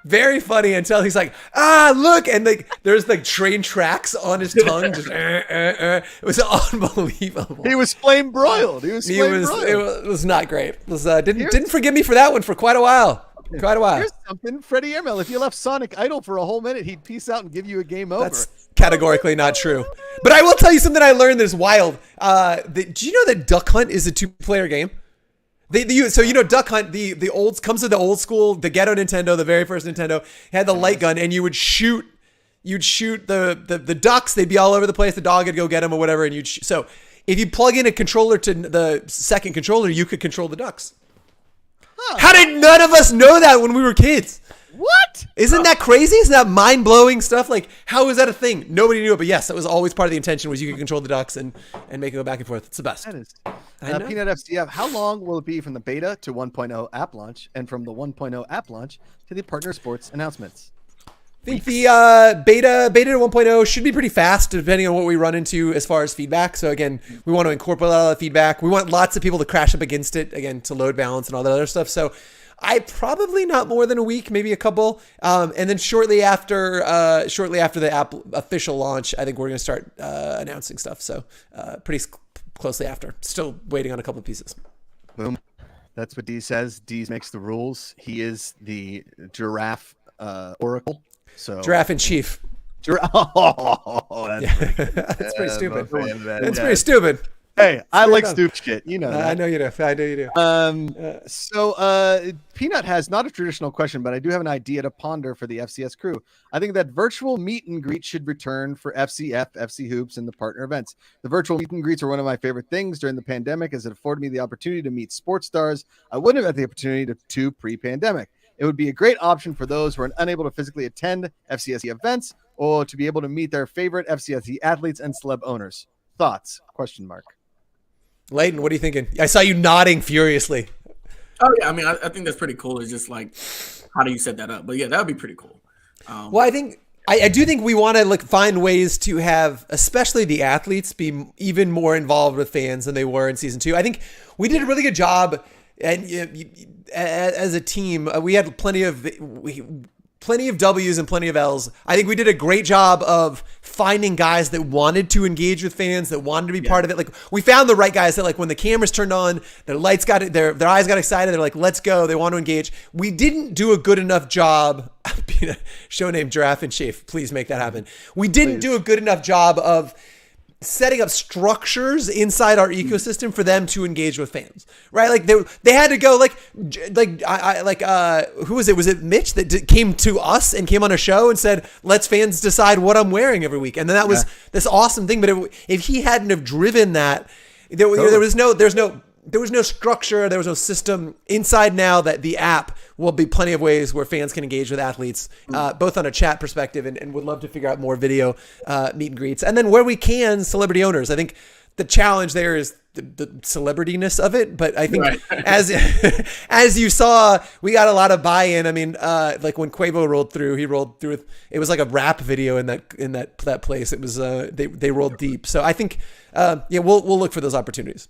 Very funny until he's like, look, and like there's like train tracks on his tongue. Just, It was unbelievable. He was flame broiled. It was not great. It was didn't forgive me for that one for quite a while. Here's something, Freddie Airmail. If you left Sonic idle for a whole minute, he'd peace out and give you a game over. That's categorically not true. But I will tell you something I learned that's wild. Do you know that Duck Hunt is a 2-player game? So Duck Hunt, the old comes with the old school, the ghetto Nintendo, the very first Nintendo had the light gun, and you'd shoot the ducks. They'd be all over the place. The dog would go get them or whatever, and so if you plug in a controller to the second controller, you could control the ducks. Huh. How did none of us know that when we were kids? What? Isn't that crazy? Isn't that mind-blowing stuff? Like, how is that a thing? Nobody knew it, but yes, that was always part of the intention, was you could control the ducks and make it go back and forth. It's the best. That is. Peanut FCF, how long will it be from the beta to 1.0 app launch, and from the 1.0 app launch to the partner sports announcements? I think the beta to 1.0 should be pretty fast, depending on what we run into as far as feedback. So again, we want to incorporate a lot of feedback. We want lots of people to crash up against it, again, to load balance and all that other stuff. So I probably not more than a week, maybe a couple. And then shortly after the app official launch, I think we're going to start announcing stuff. So pretty closely after. Still waiting on a couple of pieces. Boom. That's what Dees says. Dees makes the rules. He is the giraffe oracle. So giraffe in chief. Oh, that's pretty stupid. That's pretty stupid. Hey, I like stupid shit. You know that. I know you do. So Peanut has not a traditional question, but I do have an idea to ponder for the FCS crew. I think that virtual meet and greet should return for FCF, FC Hoops, and the partner events. The virtual meet and greets are one of my favorite things during the pandemic, as it afforded me the opportunity to meet sports stars I wouldn't have had the opportunity to pre-pandemic. It would be a great option for those who are unable to physically attend FCSE events, or to be able to meet their favorite FCSE athletes and celeb owners. Thoughts? Question mark. Layton, what are you thinking? I saw you nodding furiously. Oh yeah, I mean, I think that's pretty cool. It's just like, how do you set that up? But yeah, that would be pretty cool. Well, I do think we want to find ways to have, especially the athletes, be even more involved with fans than they were in season 2. I think we did a really good job, and as a team, we had plenty of W's and plenty of L's. I think we did a great job of finding guys that wanted to engage with fans, that wanted to be part of it. Like, we found the right guys that, like, when the cameras turned on, their lights got it, their eyes got excited. They're like, let's go. They want to engage. We didn't do a good enough job. Show name Giraffe and Chief. Please make that happen. We didn't do a good enough job of setting up structures inside our ecosystem for them to engage with fans, right? Like they had to go who was it? Was it Mitch that came to us and came on a show and said, let's fans decide what I'm wearing every week. And then that was this awesome thing. But if he hadn't have driven that, there was no structure. There was no system inside. Now that the app will be plenty of ways where fans can engage with athletes, both on a chat perspective and would love to figure out more video meet and greets. And then where we can, celebrity owners. I think the challenge there is the celebrityness of it. But I think as you saw, we got a lot of buy-in. I mean, like when Quavo rolled through, he rolled through. It was like a rap video in that place. It was they rolled deep. So I think we'll look for those opportunities.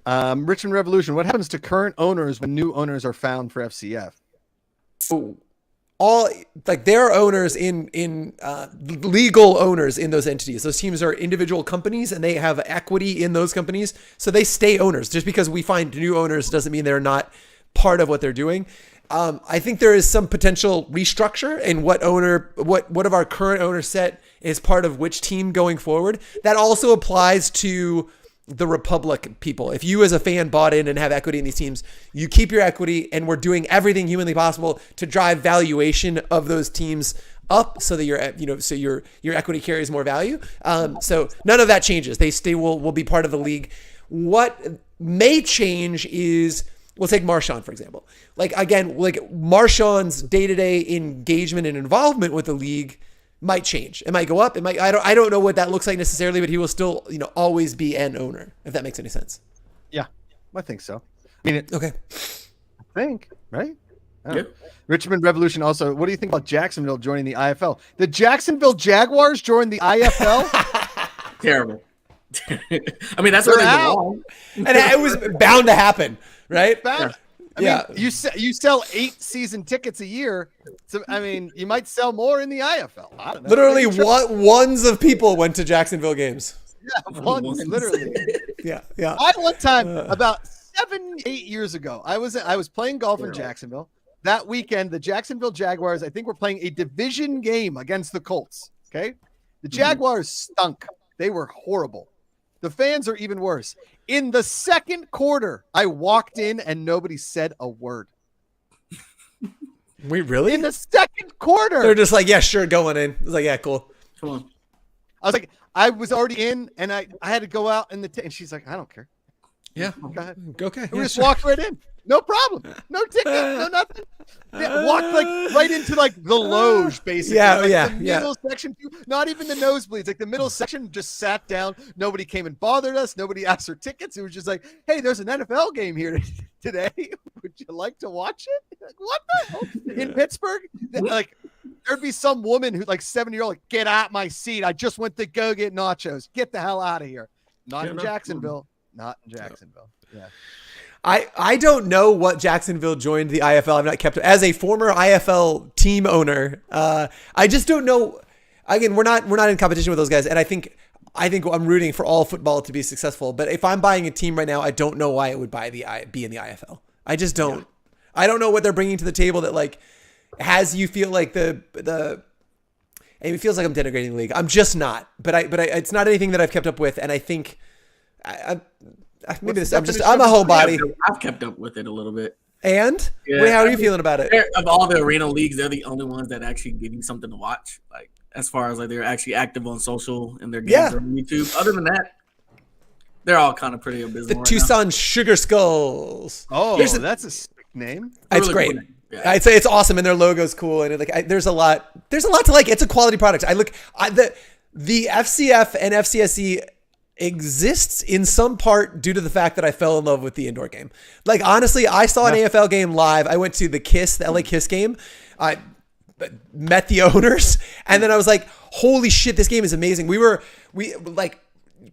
Richmond Revolution, what happens to current owners when new owners are found for FCF? There are owners in legal owners in those entities. Those teams are individual companies and they have equity in those companies. So they stay owners. Just because we find new owners doesn't mean they're not part of what they're doing. I think there is some potential restructure in what of our current owner set is part of which team going forward. That also applies to the Republic people. If you as a fan bought in and have equity in these teams, you keep your equity, and we're doing everything humanly possible to drive valuation of those teams up so that your equity carries more value. So none of that changes. They will be part of the league. What may change is, we'll take Marshawn, for example. Marshawn's day-to-day engagement and involvement with the league might change. It might go up. It might. I don't know what that looks like necessarily, but he will still, always be an owner. If that makes any sense. Yeah, I think so. I mean, okay. I think right. Yeah. Richmond Revolution. Also, what do you think about Jacksonville joining the IFL? The Jacksonville Jaguars joined the IFL. Terrible. I mean, that's where they belong. And it was bound to happen, right? Bound. I mean, you sell 8 season tickets a year. So I mean, you might sell more in the IFL. I don't know. Literally, ones of people went to Jacksonville games. Yeah, ones literally. Yeah. I one time about 7-8 years ago, I was playing golf in Jacksonville. That weekend, the Jacksonville Jaguars, I think, were playing a division game against the Colts. Okay, the Jaguars stunk. They were horrible. The fans are even worse. In the second quarter, I walked in and nobody said a word. We really? In the second quarter. They're just like, yeah, sure, going in. It's like, yeah, cool. Come on. I was like, I was already in and I had to go out in and she's like, I don't care. Yeah. Go ahead. Okay. We just walked right in. No problem. No ticket. No nothing. Yeah, walked like right into like the loge, basically. The middle section, not even the nosebleeds. Like the middle section, just sat down. Nobody came and bothered us. Nobody asked for tickets. It was just like, hey, there's an NFL game here today. Would you like to watch it? Like, what the hell? In Pittsburgh, like there'd be some woman who like 7-year-old, like, get out my seat. I just went to go get nachos. Get the hell out of here. Not in Jacksonville. Not in Jacksonville. Yeah. I don't know what Jacksonville joined the IFL. I've not kept it as a former IFL team owner. I just don't know. Again, we're not in competition with those guys, and I think I'm rooting for all football to be successful. But if I'm buying a team right now, I don't know why it would be in the IFL. I just don't. Yeah. I don't know what they're bringing to the table that like has you feel like the. And it feels like I'm denigrating the league. I'm just not. But it's not anything that I've kept up with, and I think. I'm a homebody. I've kept up with it a little bit. And how are you feeling about it? Of all the arena leagues, they're the only ones that actually give you something to watch. Like as far as like they're actually active on social and their games on YouTube. Other than that, they're all kind of pretty abysmal. The Tucson Sugar Skulls. Oh, that's a sick name. It's really great. Cool. Yeah. I'd say it's awesome, and their logo's cool, and there's a lot to like. It's a quality product. The FCF and FCSE exists in some part due to the fact that I fell in love with the indoor game. Like, honestly, I saw an AFL game live. I went to the LA Kiss game. I met the owners, and then I was like, holy shit, this game is amazing. We like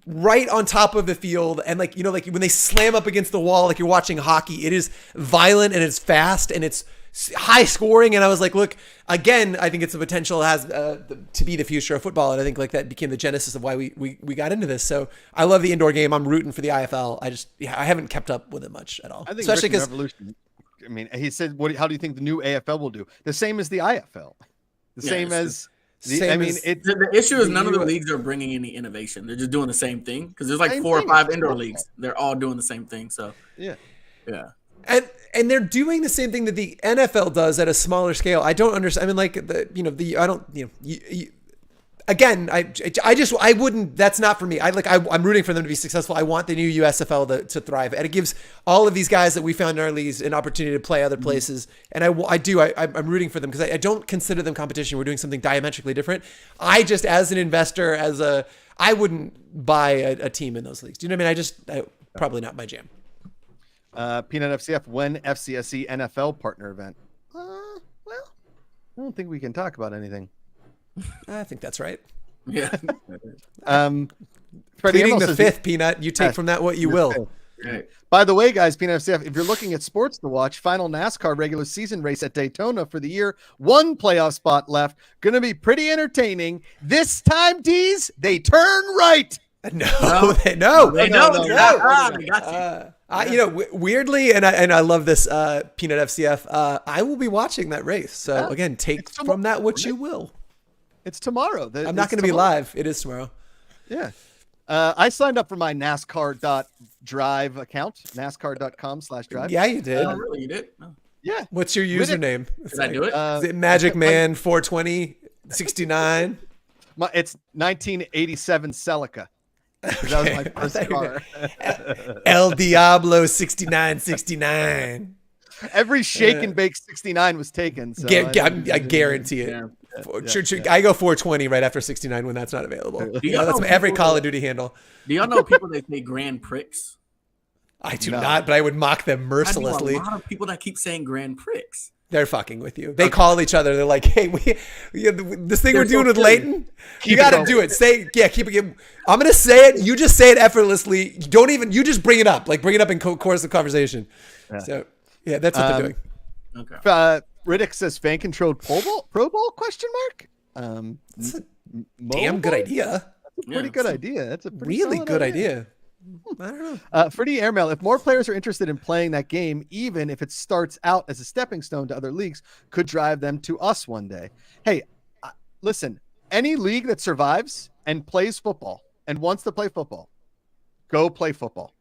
right on top of the field, and like, you know, like when they slam up against the wall, like you're watching hockey, it is violent and it's fast and it's high scoring. And I was like, look, again, I think it's a potential has to be the future of football. And I think like that became the genesis of why we got into this. So I love the indoor game. I'm rooting for the IFL. I haven't kept up with it much at all. I think especially because Revolution. I mean, he said, how do you think the new AFL will do? The same as the IFL. The issue is none of the leagues are bringing any innovation. They're just doing the same thing because there's like 4 or 5 indoor leagues. They're all doing the same thing. So yeah. And they're doing the same thing that the NFL does at a smaller scale. I don't understand. I mean, like again, I wouldn't. That's not for me. I'm rooting for them to be successful. I want the new USFL to thrive, and it gives all of these guys that we found in our leagues an opportunity to play other places. And I'm rooting for them because I don't consider them competition. We're doing something diametrically different. I just, as an investor, I wouldn't buy a team in those leagues. Do you know what I mean? Probably not my jam. Peanut FCF, when FCSE NFL partner event? Well, I don't think we can talk about anything. I think that's right. Yeah. Pleading the fifth, Peanut. You take from that what you will. Right. By the way, guys, Peanut FCF, if you're looking at sports to watch, final NASCAR regular season race at Daytona for the year, 1 playoff spot left. Going to be pretty entertaining. This time, Dees, they turn right. No. They got you. Weirdly, and I love this Peanut FCF. I will be watching that race. So again, take from that what you will. It's tomorrow. I'm not going to be live. It is tomorrow. Yeah. I signed up for my NASCAR.drive account, NASCAR.com/drive. Yeah, you did. Really? You did? No. Yeah. What's your username? Did I do it? Is it Magic Man 420 69? It's 1987 Celica. Okay. That was my first car. El Diablo 6969. Every shake and bake 69 was taken. So I guarantee it. Yeah. I go 420 right after 69 when that's not available. That's every Call of Duty handle. Do y'all know people that say Grand Prix? I do not, but I would mock them mercilessly. I know a lot of people that keep saying Grand Prix. They're fucking with you. They call each other. They're like, "Hey, this thing we're doing with Leighton, you got to do it. Keep it. I'm gonna say it. You just say it effortlessly. You just bring it up. Like bring it up in course of conversation. Yeah. So Yeah, that's what they're doing. Okay. Riddick says fan controlled Pro Bowl question mark. That's a damn good idea. That's a pretty good idea. That's a pretty Really solid good idea. I don't know. Freddie Airmail, if more players are interested in playing that game, even if it starts out as a stepping stone to other leagues, could drive them to us one day. Hey, listen, any league that survives and plays football and wants to play football, go play football.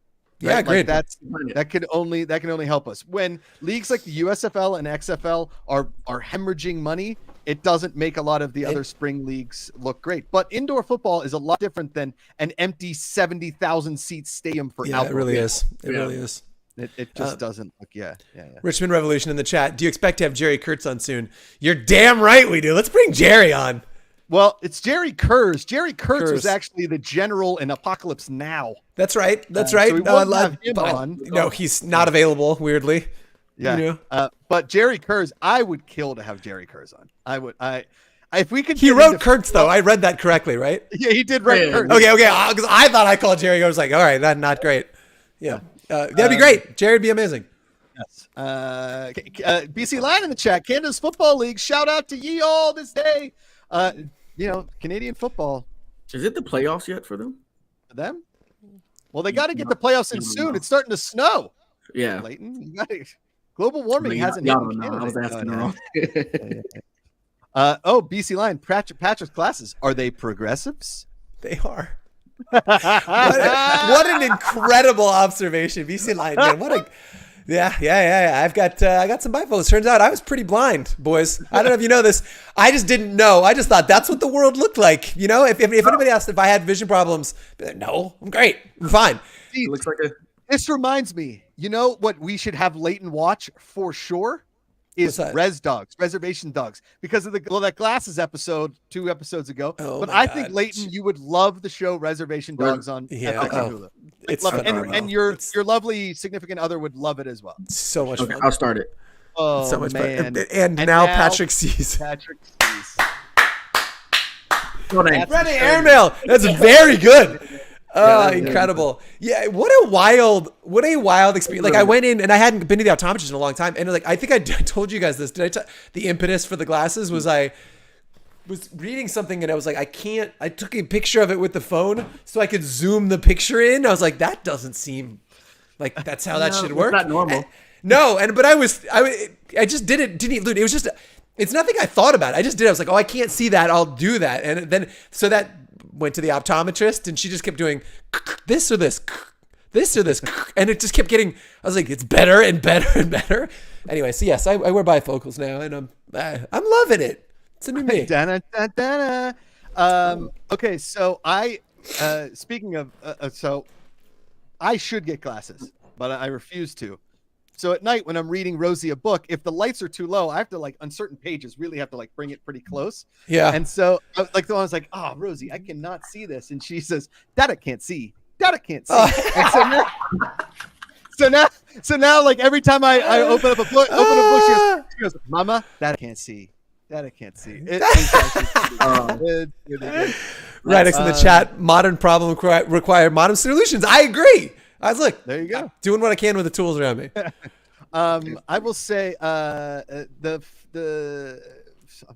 Yeah, right? great. That can only help us. When leagues like the USFL and XFL are hemorrhaging money, it doesn't make a lot of the other spring leagues look great. But indoor football is a lot different than an empty 70,000 seat stadium for outdoor. It really is. It really is. It just doesn't look. Yeah. Richmond Revolution in the chat. Do you expect to have Jerry Kurtz on soon? You're damn right we do. Let's bring Jerry on. Well, it's Jerry Kurtz. Jerry Kurtz was actually the general in Apocalypse Now. That's right. That's right. So we won't have him on. No, he's not available, weirdly. Yeah. You know? But Jerry Kurtz, I would kill to have Jerry Kurtz on. If we could. He wrote Kurtz, though. I read that correctly, right? Yeah, he did write Kurtz. Okay. Because I thought I called Jerry. I was like, all right, that's not great. Yeah. That'd be great. Jerry'd be amazing. Yes. BC Lion in the chat. Canada's Football League. Shout out to ye all this day. Canadian football. Is it the playoffs yet for them? For them? Well, they got to get the playoffs in soon. It's starting to snow. Yeah. Leighton, you got it. Global warming hasn't hit Canada. I was asking wrong. BC Lion. Patrick's classes. Are they progressives? They are. What an incredible observation, BC Lion, man. What a yeah. I got some bifocals. Turns out I was pretty blind, boys. I don't know if you know this. I just didn't know. I just thought that's what the world looked like. You know, if anybody asked if I had vision problems, no, I'm great. I'm fine. It looks like This reminds me. You know what we should have Leighton watch for sure is Reservation Dogs, because of that Glasses episode 2 episodes ago. But I think Leighton, you would love the show Reservation Dogs on FX and Hulu. It's and your lovely significant other would love it as well. So much fun. I'll start it. Oh, so much man. fun. And now Patrick sees. Freddie Airmail. That's very good. Oh, incredible. Yeah, what a wild experience. Like, I went in and I hadn't been to the optometrist in a long time. And like, I think I told you guys this. The impetus for the glasses was I was reading something and I was like, I took a picture of it with the phone so I could zoom the picture in. I was like, that doesn't seem like that's how that should work. It's not normal. But I just did it. It was just, it's nothing I thought about. I just did it. I was like, oh, I can't see that. I'll do that. And then, so that went to the optometrist and she just kept doing this or this, and it just kept getting, I was like, it's better and better and better. Anyway, so yes, I wear bifocals now and I'm loving it. It's a new me. Okay, so speaking of, so I should get glasses, but I refuse to. So at night when I'm reading Rosie a book, if the lights are too low, I have to on certain pages really have to bring it pretty close. Yeah. And so the one was like, oh, Rosie, I cannot see this. And she says, Dad, can't see. Dad, can't see. Oh. And so now like every time I open up a book, she goes, Mama, Dad, can't see. Dad, can't see. Right next in the chat, modern problem require modern solutions. I agree. Look, there you go. Doing what I can with the tools around me. I will say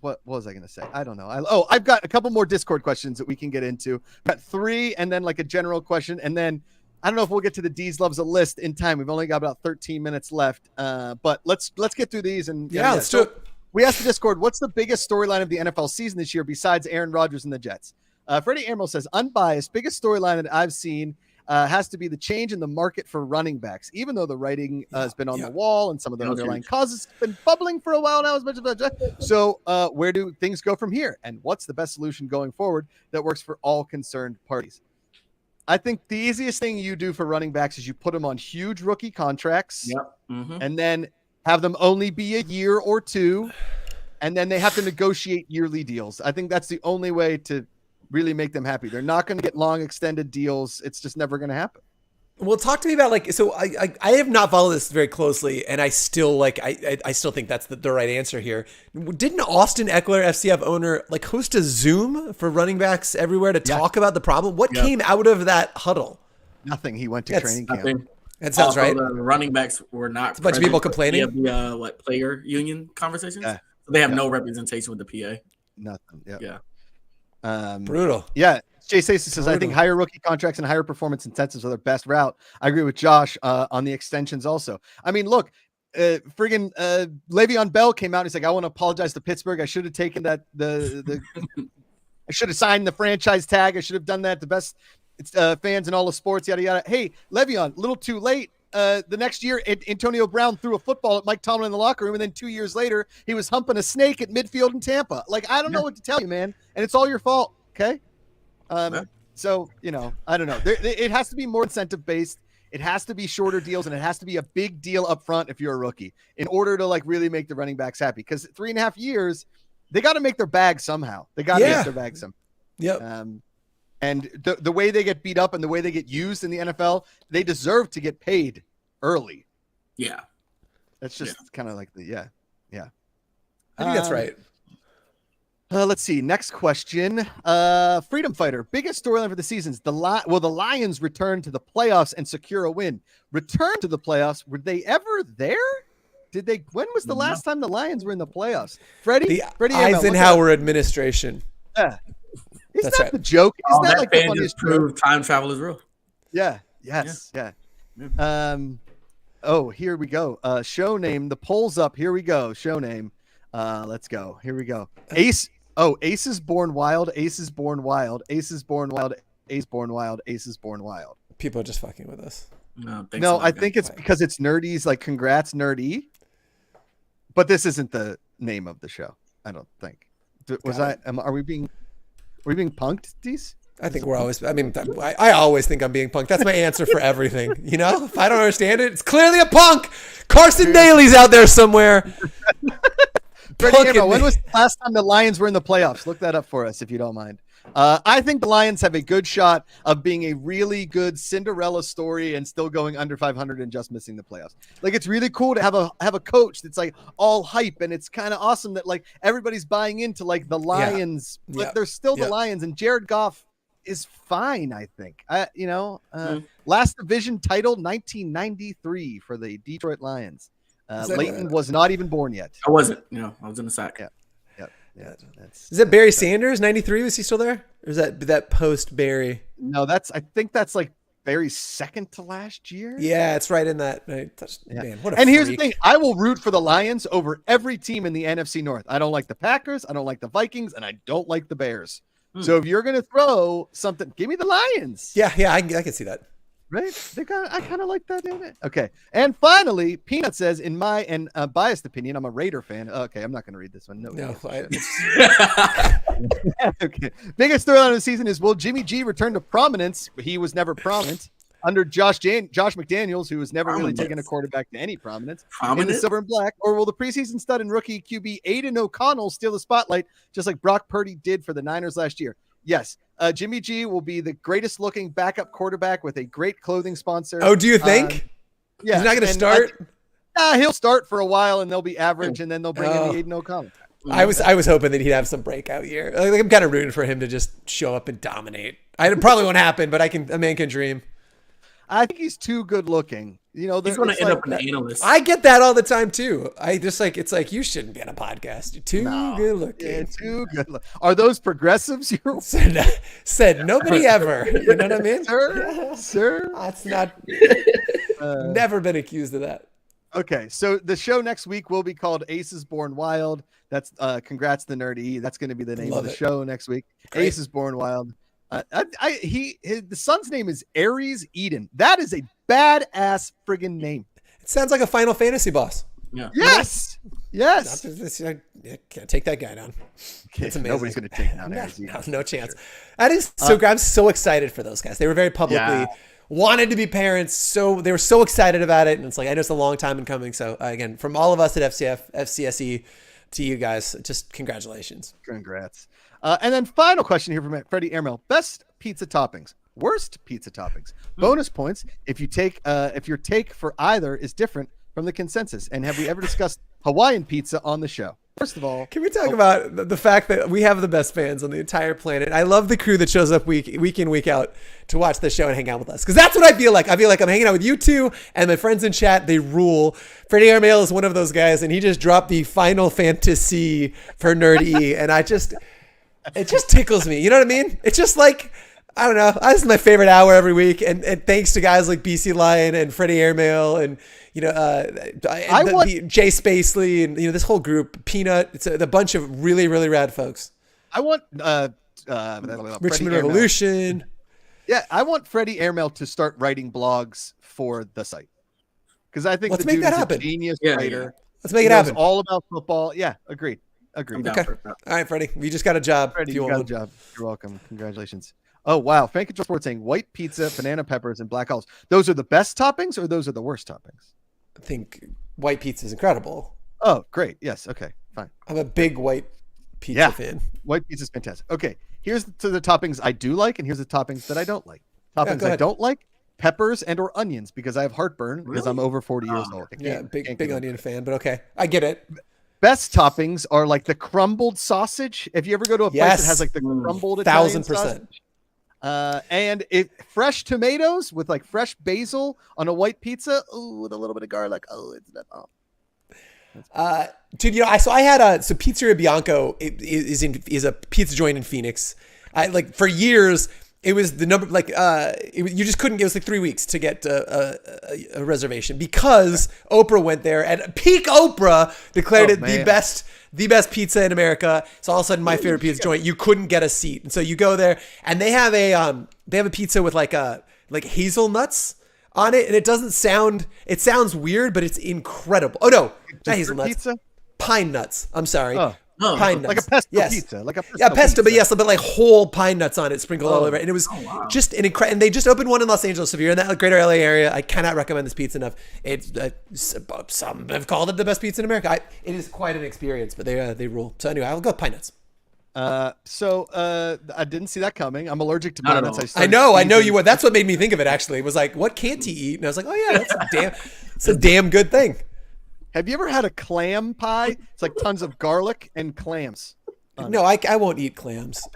what was I going to say? I don't know. I've got a couple more Discord questions that we can get into. I've got 3 and then like a general question. And then I don't know if we'll get to the Dees Loves a List in time. We've only got about 13 minutes left. But let's get through these. And let's do it. We asked the Discord, what's the biggest storyline of the NFL season this year besides Aaron Rodgers and the Jets? Freddie Airmail says, unbiased, biggest storyline that I've seen has to be the change in the market for running backs, even though the writing has been on the wall and some of the underlying causes have been bubbling for a while now as much as that. So where do things go from here? And what's the best solution going forward that works for all concerned parties? I think the easiest thing you do for running backs is you put them on huge rookie contracts and then have them only be a year or 2, and then they have to negotiate yearly deals. I think that's the only way to really make them happy. They're not going to get long extended deals. It's just never going to happen. Well, talk to me about so I have not followed this very closely, and I still I still think that's the right answer here. Didn't Austin Eckler, FCF owner, host a Zoom for running backs everywhere to talk about the problem? What came out of that huddle? Nothing. He went to training camp. That sounds Also, right. the running backs were not. It's a bunch of people complaining. The player union conversations. Yeah. So they have no representation with the PA. Nothing. Yeah. Brutal. Yeah. Jay Stacey says, I think higher rookie contracts and higher performance incentives are their best route. I agree with Josh on the extensions also. I mean, look, Le'Veon Bell came out and he's like, I want to apologize to Pittsburgh. I should have taken that I should have signed the franchise tag. I should have done that. The best fans in all of sports, yada yada. Hey, Le'Veon, a little too late. The next year, Antonio Brown threw a football at Mike Tomlin in the locker room, and then 2 years later, he was humping a snake at midfield in Tampa. Like, I don't know what to tell you, man, and it's all your fault. Okay. So, I don't know. It has to be more incentive based. It has to be shorter deals, and it has to be a big deal up front if you're a rookie in order to like really make the running backs happy. Because 3.5 years, they got to make their bag somehow. They got to make their bag somehow. Yep. And the way they get beat up and the way they get used in the NFL, they deserve to get paid early. Yeah. That's just kind of like yeah. I think that's right. Let's see. Next question. Freedom Fighter. Biggest storyline for the seasons. The Lions return to the playoffs and secure a win. Return to the playoffs. Were they ever there? When was the last time the Lions were in the playoffs? Freddie Eisenhower administration. Yeah. Isn't That's that right. the joke? Isn't that like the funniest prove time travel is real? Yeah. Yes. Yeah. Oh, here we go. Show name. The poll's up. Here we go. Show name. Let's go. Here we go. Ace. Oh, Ace is born wild. Ace is born wild. Ace is born wild. Ace born wild. Ace is born wild. People are just fucking with us. No, I think it's because it's Nerdy's. Like, congrats, Nerdy. But this isn't the name of the show. I don't think. Are we being punked, Dees? I think we're always. I mean, I always think I'm being punked. That's my answer for everything. If I don't understand it, it's clearly a punk. Carson Daly's out there somewhere. Freddie, when was the last time the Lions were in the playoffs? Look that up for us if you don't mind. I think the Lions have a good shot of being a really good Cinderella story and still going under 500 and just missing the playoffs. Like, it's really cool to have a coach that's like all hype, and it's kind of awesome that like everybody's buying into like the Lions, but they're still the Lions, and Jared Goff is fine. I think last division title 1993 for the Detroit Lions. Leighton was not even born yet. I wasn't. I was in the sack. Yeah. Is that Barry Sanders? 93? Was he still there? Or is that post Barry? No, I think that's like Barry's second to last year. Yeah, it's right in that. Man, what a and here's the freak. thing: I will root for the Lions over every team in the NFC North. I don't like the Packers, I don't like the Vikings, and I don't like the Bears. So if you're gonna throw something, give me the Lions. Yeah, I can see that. Right? I kind of like that, didn't it? Okay. And finally, Peanut says, in my biased opinion, I'm a Raider fan. Okay, I'm not going to read this one. No. Okay. Biggest storyline of the season is, will Jimmy G return to prominence? He was never prominent under Josh McDaniels, who has never really taken a quarterback to any prominence in the silver and black. Or will the preseason stud and rookie QB Aiden O'Connell steal the spotlight, just like Brock Purdy did for the Niners last year? Yes. Jimmy G will be the greatest looking backup quarterback with a great clothing sponsor. Oh, do you think? Yeah. He's not going to start? He'll start for a while and they'll be average, and then they'll bring in the Aiden O'Connell. I was hoping that he'd have some breakout year. Like, I'm kind of rooting for him to just show up and dominate. It probably won't happen, but a man can dream. I think he's too good looking. He's going to end up an analyst. I get that all the time too. I just it's like, you shouldn't be on a podcast. You're too good looking. Yeah, too good. Are those progressives? Said nobody ever. You know what I mean? Sir. That's not. Never been accused of that. Okay, so the show next week will be called Aces Born Wild. That's congrats to Nerdy. That's going to be the name of the show next week. Great. Aces Born Wild. The son's name is Aries Eden. That is a badass friggin' name. It sounds like a Final Fantasy boss. Yeah. Yes. Can't take that guy down. It's amazing. Nobody's going to take down Aries Eden. No chance. That is so. I'm so excited for those guys. They were very publicly wanted to be parents. So they were so excited about it, and it's like, I know it's a long time in coming. So again, from all of us at FCSE to you guys, just congratulations. Congrats. And then final question here from Freddie Airmail. Best pizza toppings, worst pizza toppings. Bonus points if your take for either is different from the consensus. And have we ever discussed Hawaiian pizza on the show? First of all, can we talk about the fact that we have the best fans on the entire planet? I love the crew that shows up week in, week out to watch the show and hang out with us. Because that's what I feel like. I feel like I'm hanging out with you two and my friends in chat. They rule. Freddie Airmail is one of those guys, and he just dropped the Final Fantasy for Nerd E. And it just tickles me. You know what I mean? It's just like, I don't know. This is my favorite hour every week. And thanks to guys like BC Lion and Freddie Airmail and, you know, Jay Spacely and, you know, this whole group, Peanut. It's a bunch of really, really rad folks. I want Richmond Revolution. Yeah, I want Freddie Airmail to start writing blogs for the site. Because I think Let's the make dude that is happen. a genius Yeah, writer. yeah. Let's make it He knows happen. all about football. Yeah, agreed. I'm down Okay. for it. All right, Freddie. You just got a job. Freddie, if you you got a want one. job. You're welcome. Congratulations. Oh, wow. Fan Control Sports saying white pizza, banana peppers, and black olives. Those are the best toppings or those are the worst toppings? I think white pizza is incredible. Oh, great. Yes. Okay, fine. I'm a big white pizza Yeah. fan. White pizza is fantastic. Okay, here's to the toppings I do like, and here's the toppings that I don't like. Toppings go I ahead. don't like: peppers and or onions, because I have heartburn because I'm over 40 years old. I Yeah, can't big do it. onion fan, but okay. I get it. Best toppings are like the crumbled sausage. If you ever go to a place Yes. that has like the crumbled Italian 1000%. sausage. And fresh tomatoes with like fresh basil on a white pizza. Ooh, with a little bit of garlic. Oh, it's that. Oh. Dude, you know, I had Pizzeria Bianco is a pizza joint in Phoenix. For years it was the number you just couldn't. It was like 3 weeks to get a reservation because Oprah went there and peak Oprah declared it the best pizza in America. So all of a sudden, my favorite pizza joint, you couldn't get a seat, and so you go there and they have a pizza with like hazelnuts on it, and it doesn't sound. It sounds weird, but it's incredible. Oh no, not hazelnuts. Pizza? Pine nuts. I'm sorry. Oh. Pine nuts. Like a pesto Yes. pizza. Like a pesto Yeah, pesto, pizza. but yes, but like whole pine nuts on it, sprinkled all over it. And it was just an incredible. And they just opened one in Los Angeles. So if you're in that greater LA area, I cannot recommend this pizza enough. It's some have called it the best pizza in America. It is quite an experience, but they rule. So anyway, I'll go with pine nuts. I didn't see that coming. I'm allergic to Not pine at nuts. all. I know you would. That's what made me think of it. Actually, it was like, what can't he eat? And I was like, oh yeah, it's a damn good thing. Have you ever had a clam pie? It's like tons of garlic and clams. No, I won't eat clams.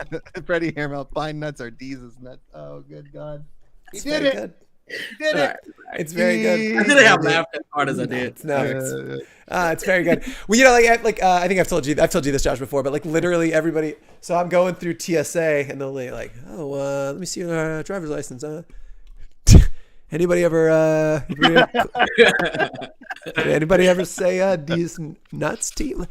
Freddie Airmail, pine nuts are Dees' nuts. Oh, good God. He It's did very it. good. He did it. It's very good. I didn't have laughed as hard as I did. It's very good. Well, you know, I think I've told you this, Josh, before, but like literally everybody. So I'm going through TSA, and they'll be like, "Oh, let me see your driver's license." Anybody ever say Dees nuts to you?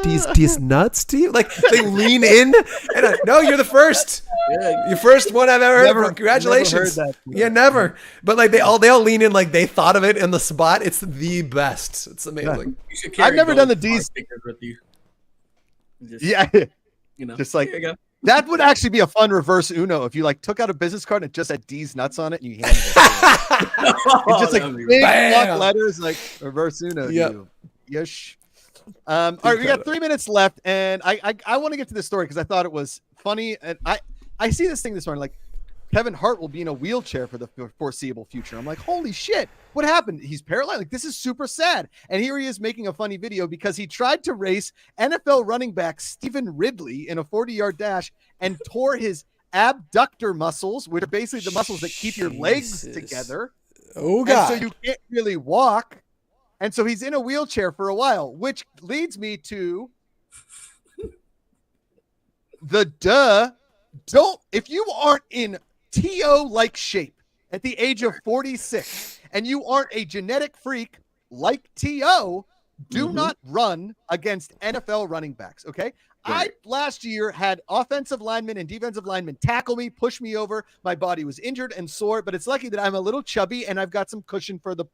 Dees nuts to you? Like they lean in and no, you're the first. Yeah. Your first one I've ever heard. Never- Congratulations. never heard that. Yeah, never. But like they all lean in like they thought of it in the spot. It's the best. It's amazing. You should carry I've never done the gold Dees. stickers with you. Just, Yeah. you know, Just like- here you go. That would actually be a fun reverse Uno if you like took out a business card and it just had Dees nuts on it and you handed it. To them. It's just like That'd be big Bam. block letters like reverse Uno. Yep. You. Yes. All right, we got 3 minutes left, and I want to get to this story because I thought it was funny, and I see this thing this morning like Kevin Hart will be in a wheelchair for the foreseeable future. I'm like, holy shit, what happened? He's paralyzed. Like, this is super sad. And here he is making a funny video because he tried to race NFL running back Stephen Ridley in a 40-yard dash and tore his abductor muscles, which are basically the muscles that keep your legs Jesus. together. Oh And God. so you can't really walk. And so he's in a wheelchair for a while, which leads me to if you aren't in TO like shape at the age of 46 and you aren't a genetic freak like TO, do not run against NFL running backs. Okay. Right. I last year had offensive linemen and defensive linemen tackle me, push me over. My body was injured and sore, but it's lucky that I'm a little chubby and I've got some cushion for the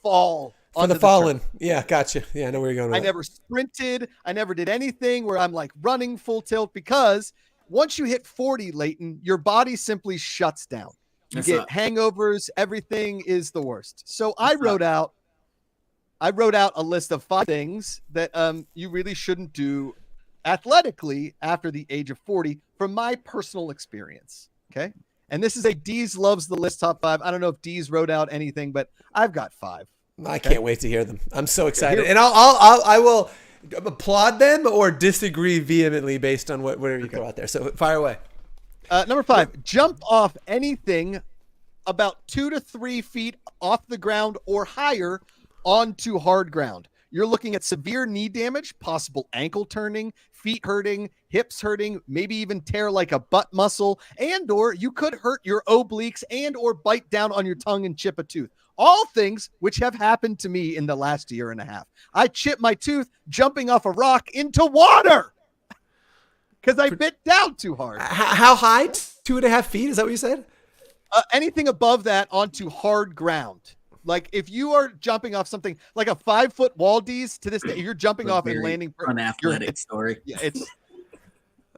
fall. For onto the turf. fallen. Yeah, gotcha. Yeah, I know where you're going with I that. never sprinted. I never did anything where I'm like running full tilt because once you hit 40, Leighton, your body simply shuts down. You That's get not- hangovers. Everything is the worst. So I wrote out a list of 5 things that you really shouldn't do athletically after the age of 40 from my personal experience. Okay. And this is a Dees loves the list top 5. I don't know if Dees wrote out anything, but I've got 5. I can't wait to hear them. I'm so excited, Here- and I will. applaud them or disagree vehemently based on whatever you throw out there. So fire away. Number 5, jump off anything about 2 to 3 feet off the ground or higher onto hard ground. You're looking at severe knee damage, possible ankle turning, feet hurting, hips hurting, maybe even tear like a butt muscle, and or you could hurt your obliques and or bite down on your tongue and chip a tooth. All things which have happened to me in the last year and a half. I chipped my tooth jumping off a rock into water because I bit down too hard. How high? 2.5 feet? Is that what you said? Anything above that onto hard ground. Like if you are jumping off something like a 5-foot wall, Dees, to this day, you're jumping off and landing. Unathletic story. Yeah, it's.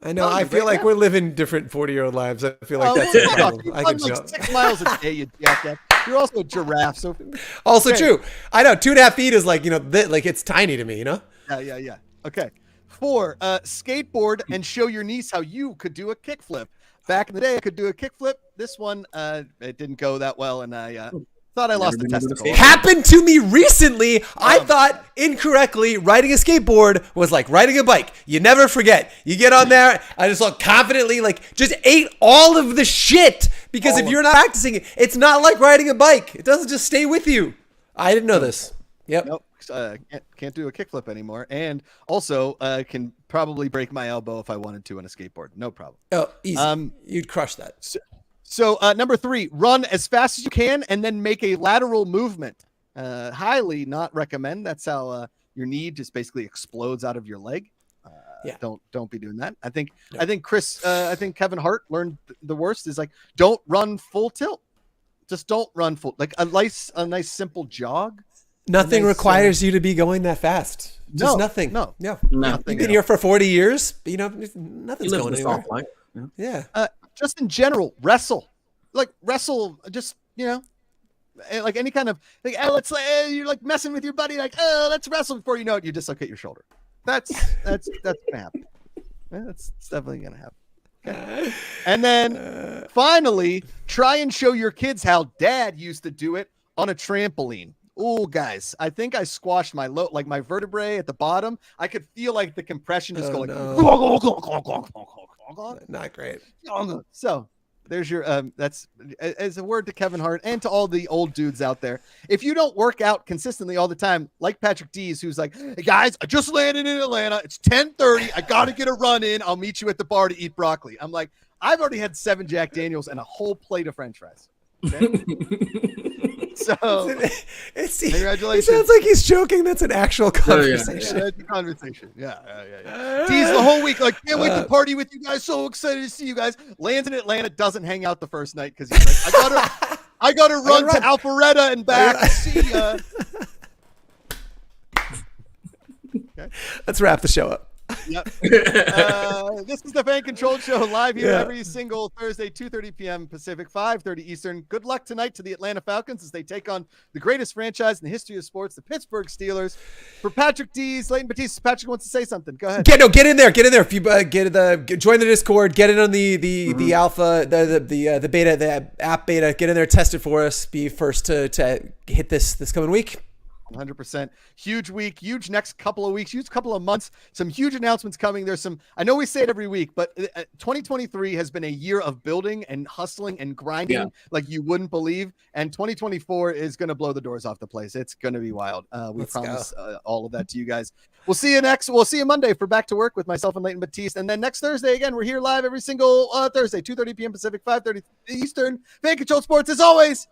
I know. I feel like we're living different 40-year-old lives. I feel like that's a problem. I can like jump 6 miles a day, you jackass. You're also a giraffe, so. Also true. I know 2.5 feet is like, like it's tiny to me, Yeah. Okay. 4, skateboard and show your niece how you could do a kickflip. Back in the day, I could do a kickflip. This one, it didn't go that well, and I thought I lost a testicle. Happened to me recently. I thought incorrectly riding a skateboard was like riding a bike. You never forget. You get on there. I just look confidently, like just ate all of the shit because if you're not practicing it, it's not like riding a bike. It doesn't just stay with you. I didn't know this. Yep. Nope. Can't do a kickflip anymore, and also can probably break my elbow if I wanted to on a skateboard. No problem. Oh, easy. You'd crush that. So number 3, run as fast as you can and then make a lateral movement. Highly not recommend. That's how your knee just basically explodes out of your leg. Don't be doing that. I think Kevin Hart learned the worst is like don't run full tilt. Just don't run full, like a nice simple jog. Nothing requires you to be going that fast. Just nothing. No. You've been here for 40 years. Nothing's going anywhere. Yeah. Just in general, wrestle. Just, like any kind of, like, you're like messing with your buddy, like, let's wrestle. Before you know it, you dislocate your shoulder. That's going to happen. That's definitely going to happen. Okay. And then finally, try and show your kids how dad used to do it on a trampoline. Oh, guys, I think I squashed my my vertebrae at the bottom. I could feel like the compression just going. Not great. So there's your that's as a word to Kevin Hart and to all the old dudes out there. If you don't work out consistently all the time, like Patrick Dees, who's like, hey guys, I just landed in Atlanta. It's 10:30. I got to get a run in. I'll meet you at the bar to eat broccoli. I'm like, I've already had 7 Jack Daniels and a whole plate of French fries. Okay? So, congratulations. It sounds like he's joking. That's an actual conversation. Yeah, it's a conversation. Yeah. Tease the whole week. Like, can't wait to party with you guys. So excited to see you guys. Lands in Atlanta, doesn't hang out the first night because he's like, I gotta run to Alpharetta and back. See ya. Okay. Let's wrap the show up. Yep. This is the Fan Controlled Show live here every single Thursday, 2:30 p.m. Pacific, 5:30 Eastern. Good luck tonight to the Atlanta Falcons as they take on the greatest franchise in the history of sports, the Pittsburgh Steelers. For Patrick Dees, Leighton Batiste, Patrick wants to say something. Go ahead. Get in there. If you join the Discord, get in on the alpha, the beta, the app beta. Get in there, test it for us. Be first to hit this coming week. 100%. Huge week, huge next couple of weeks, huge couple of months, some huge announcements coming. There's some, I know we say it every week, but 2023 has been a year of building and hustling and grinding like you wouldn't believe. And 2024 is going to blow the doors off the place. It's going to be wild. We promise all of that to you guys. We'll see you Monday for Back to Work with myself and Leighton Batiste. And then next Thursday, again, we're here live every single Thursday, 2:30 p.m. Pacific, 5:30 Eastern. Fan Controlled Sports, as always.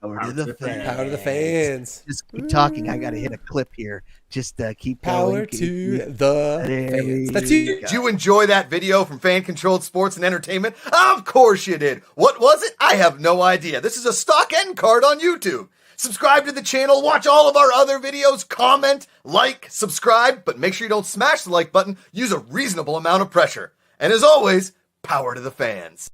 Power to the fans. Power to the fans. Just keep talking. I got to hit a clip here. Just keep power going. To the fans. That's you. Did you enjoy that video from Fan Controlled Sports and Entertainment? Of course you did. What was it? I have no idea. This is a stock end card on YouTube. Subscribe to the channel, watch all of our other videos, comment, like, subscribe, but make sure you don't smash the like button. Use a reasonable amount of pressure. And as always, power to the fans.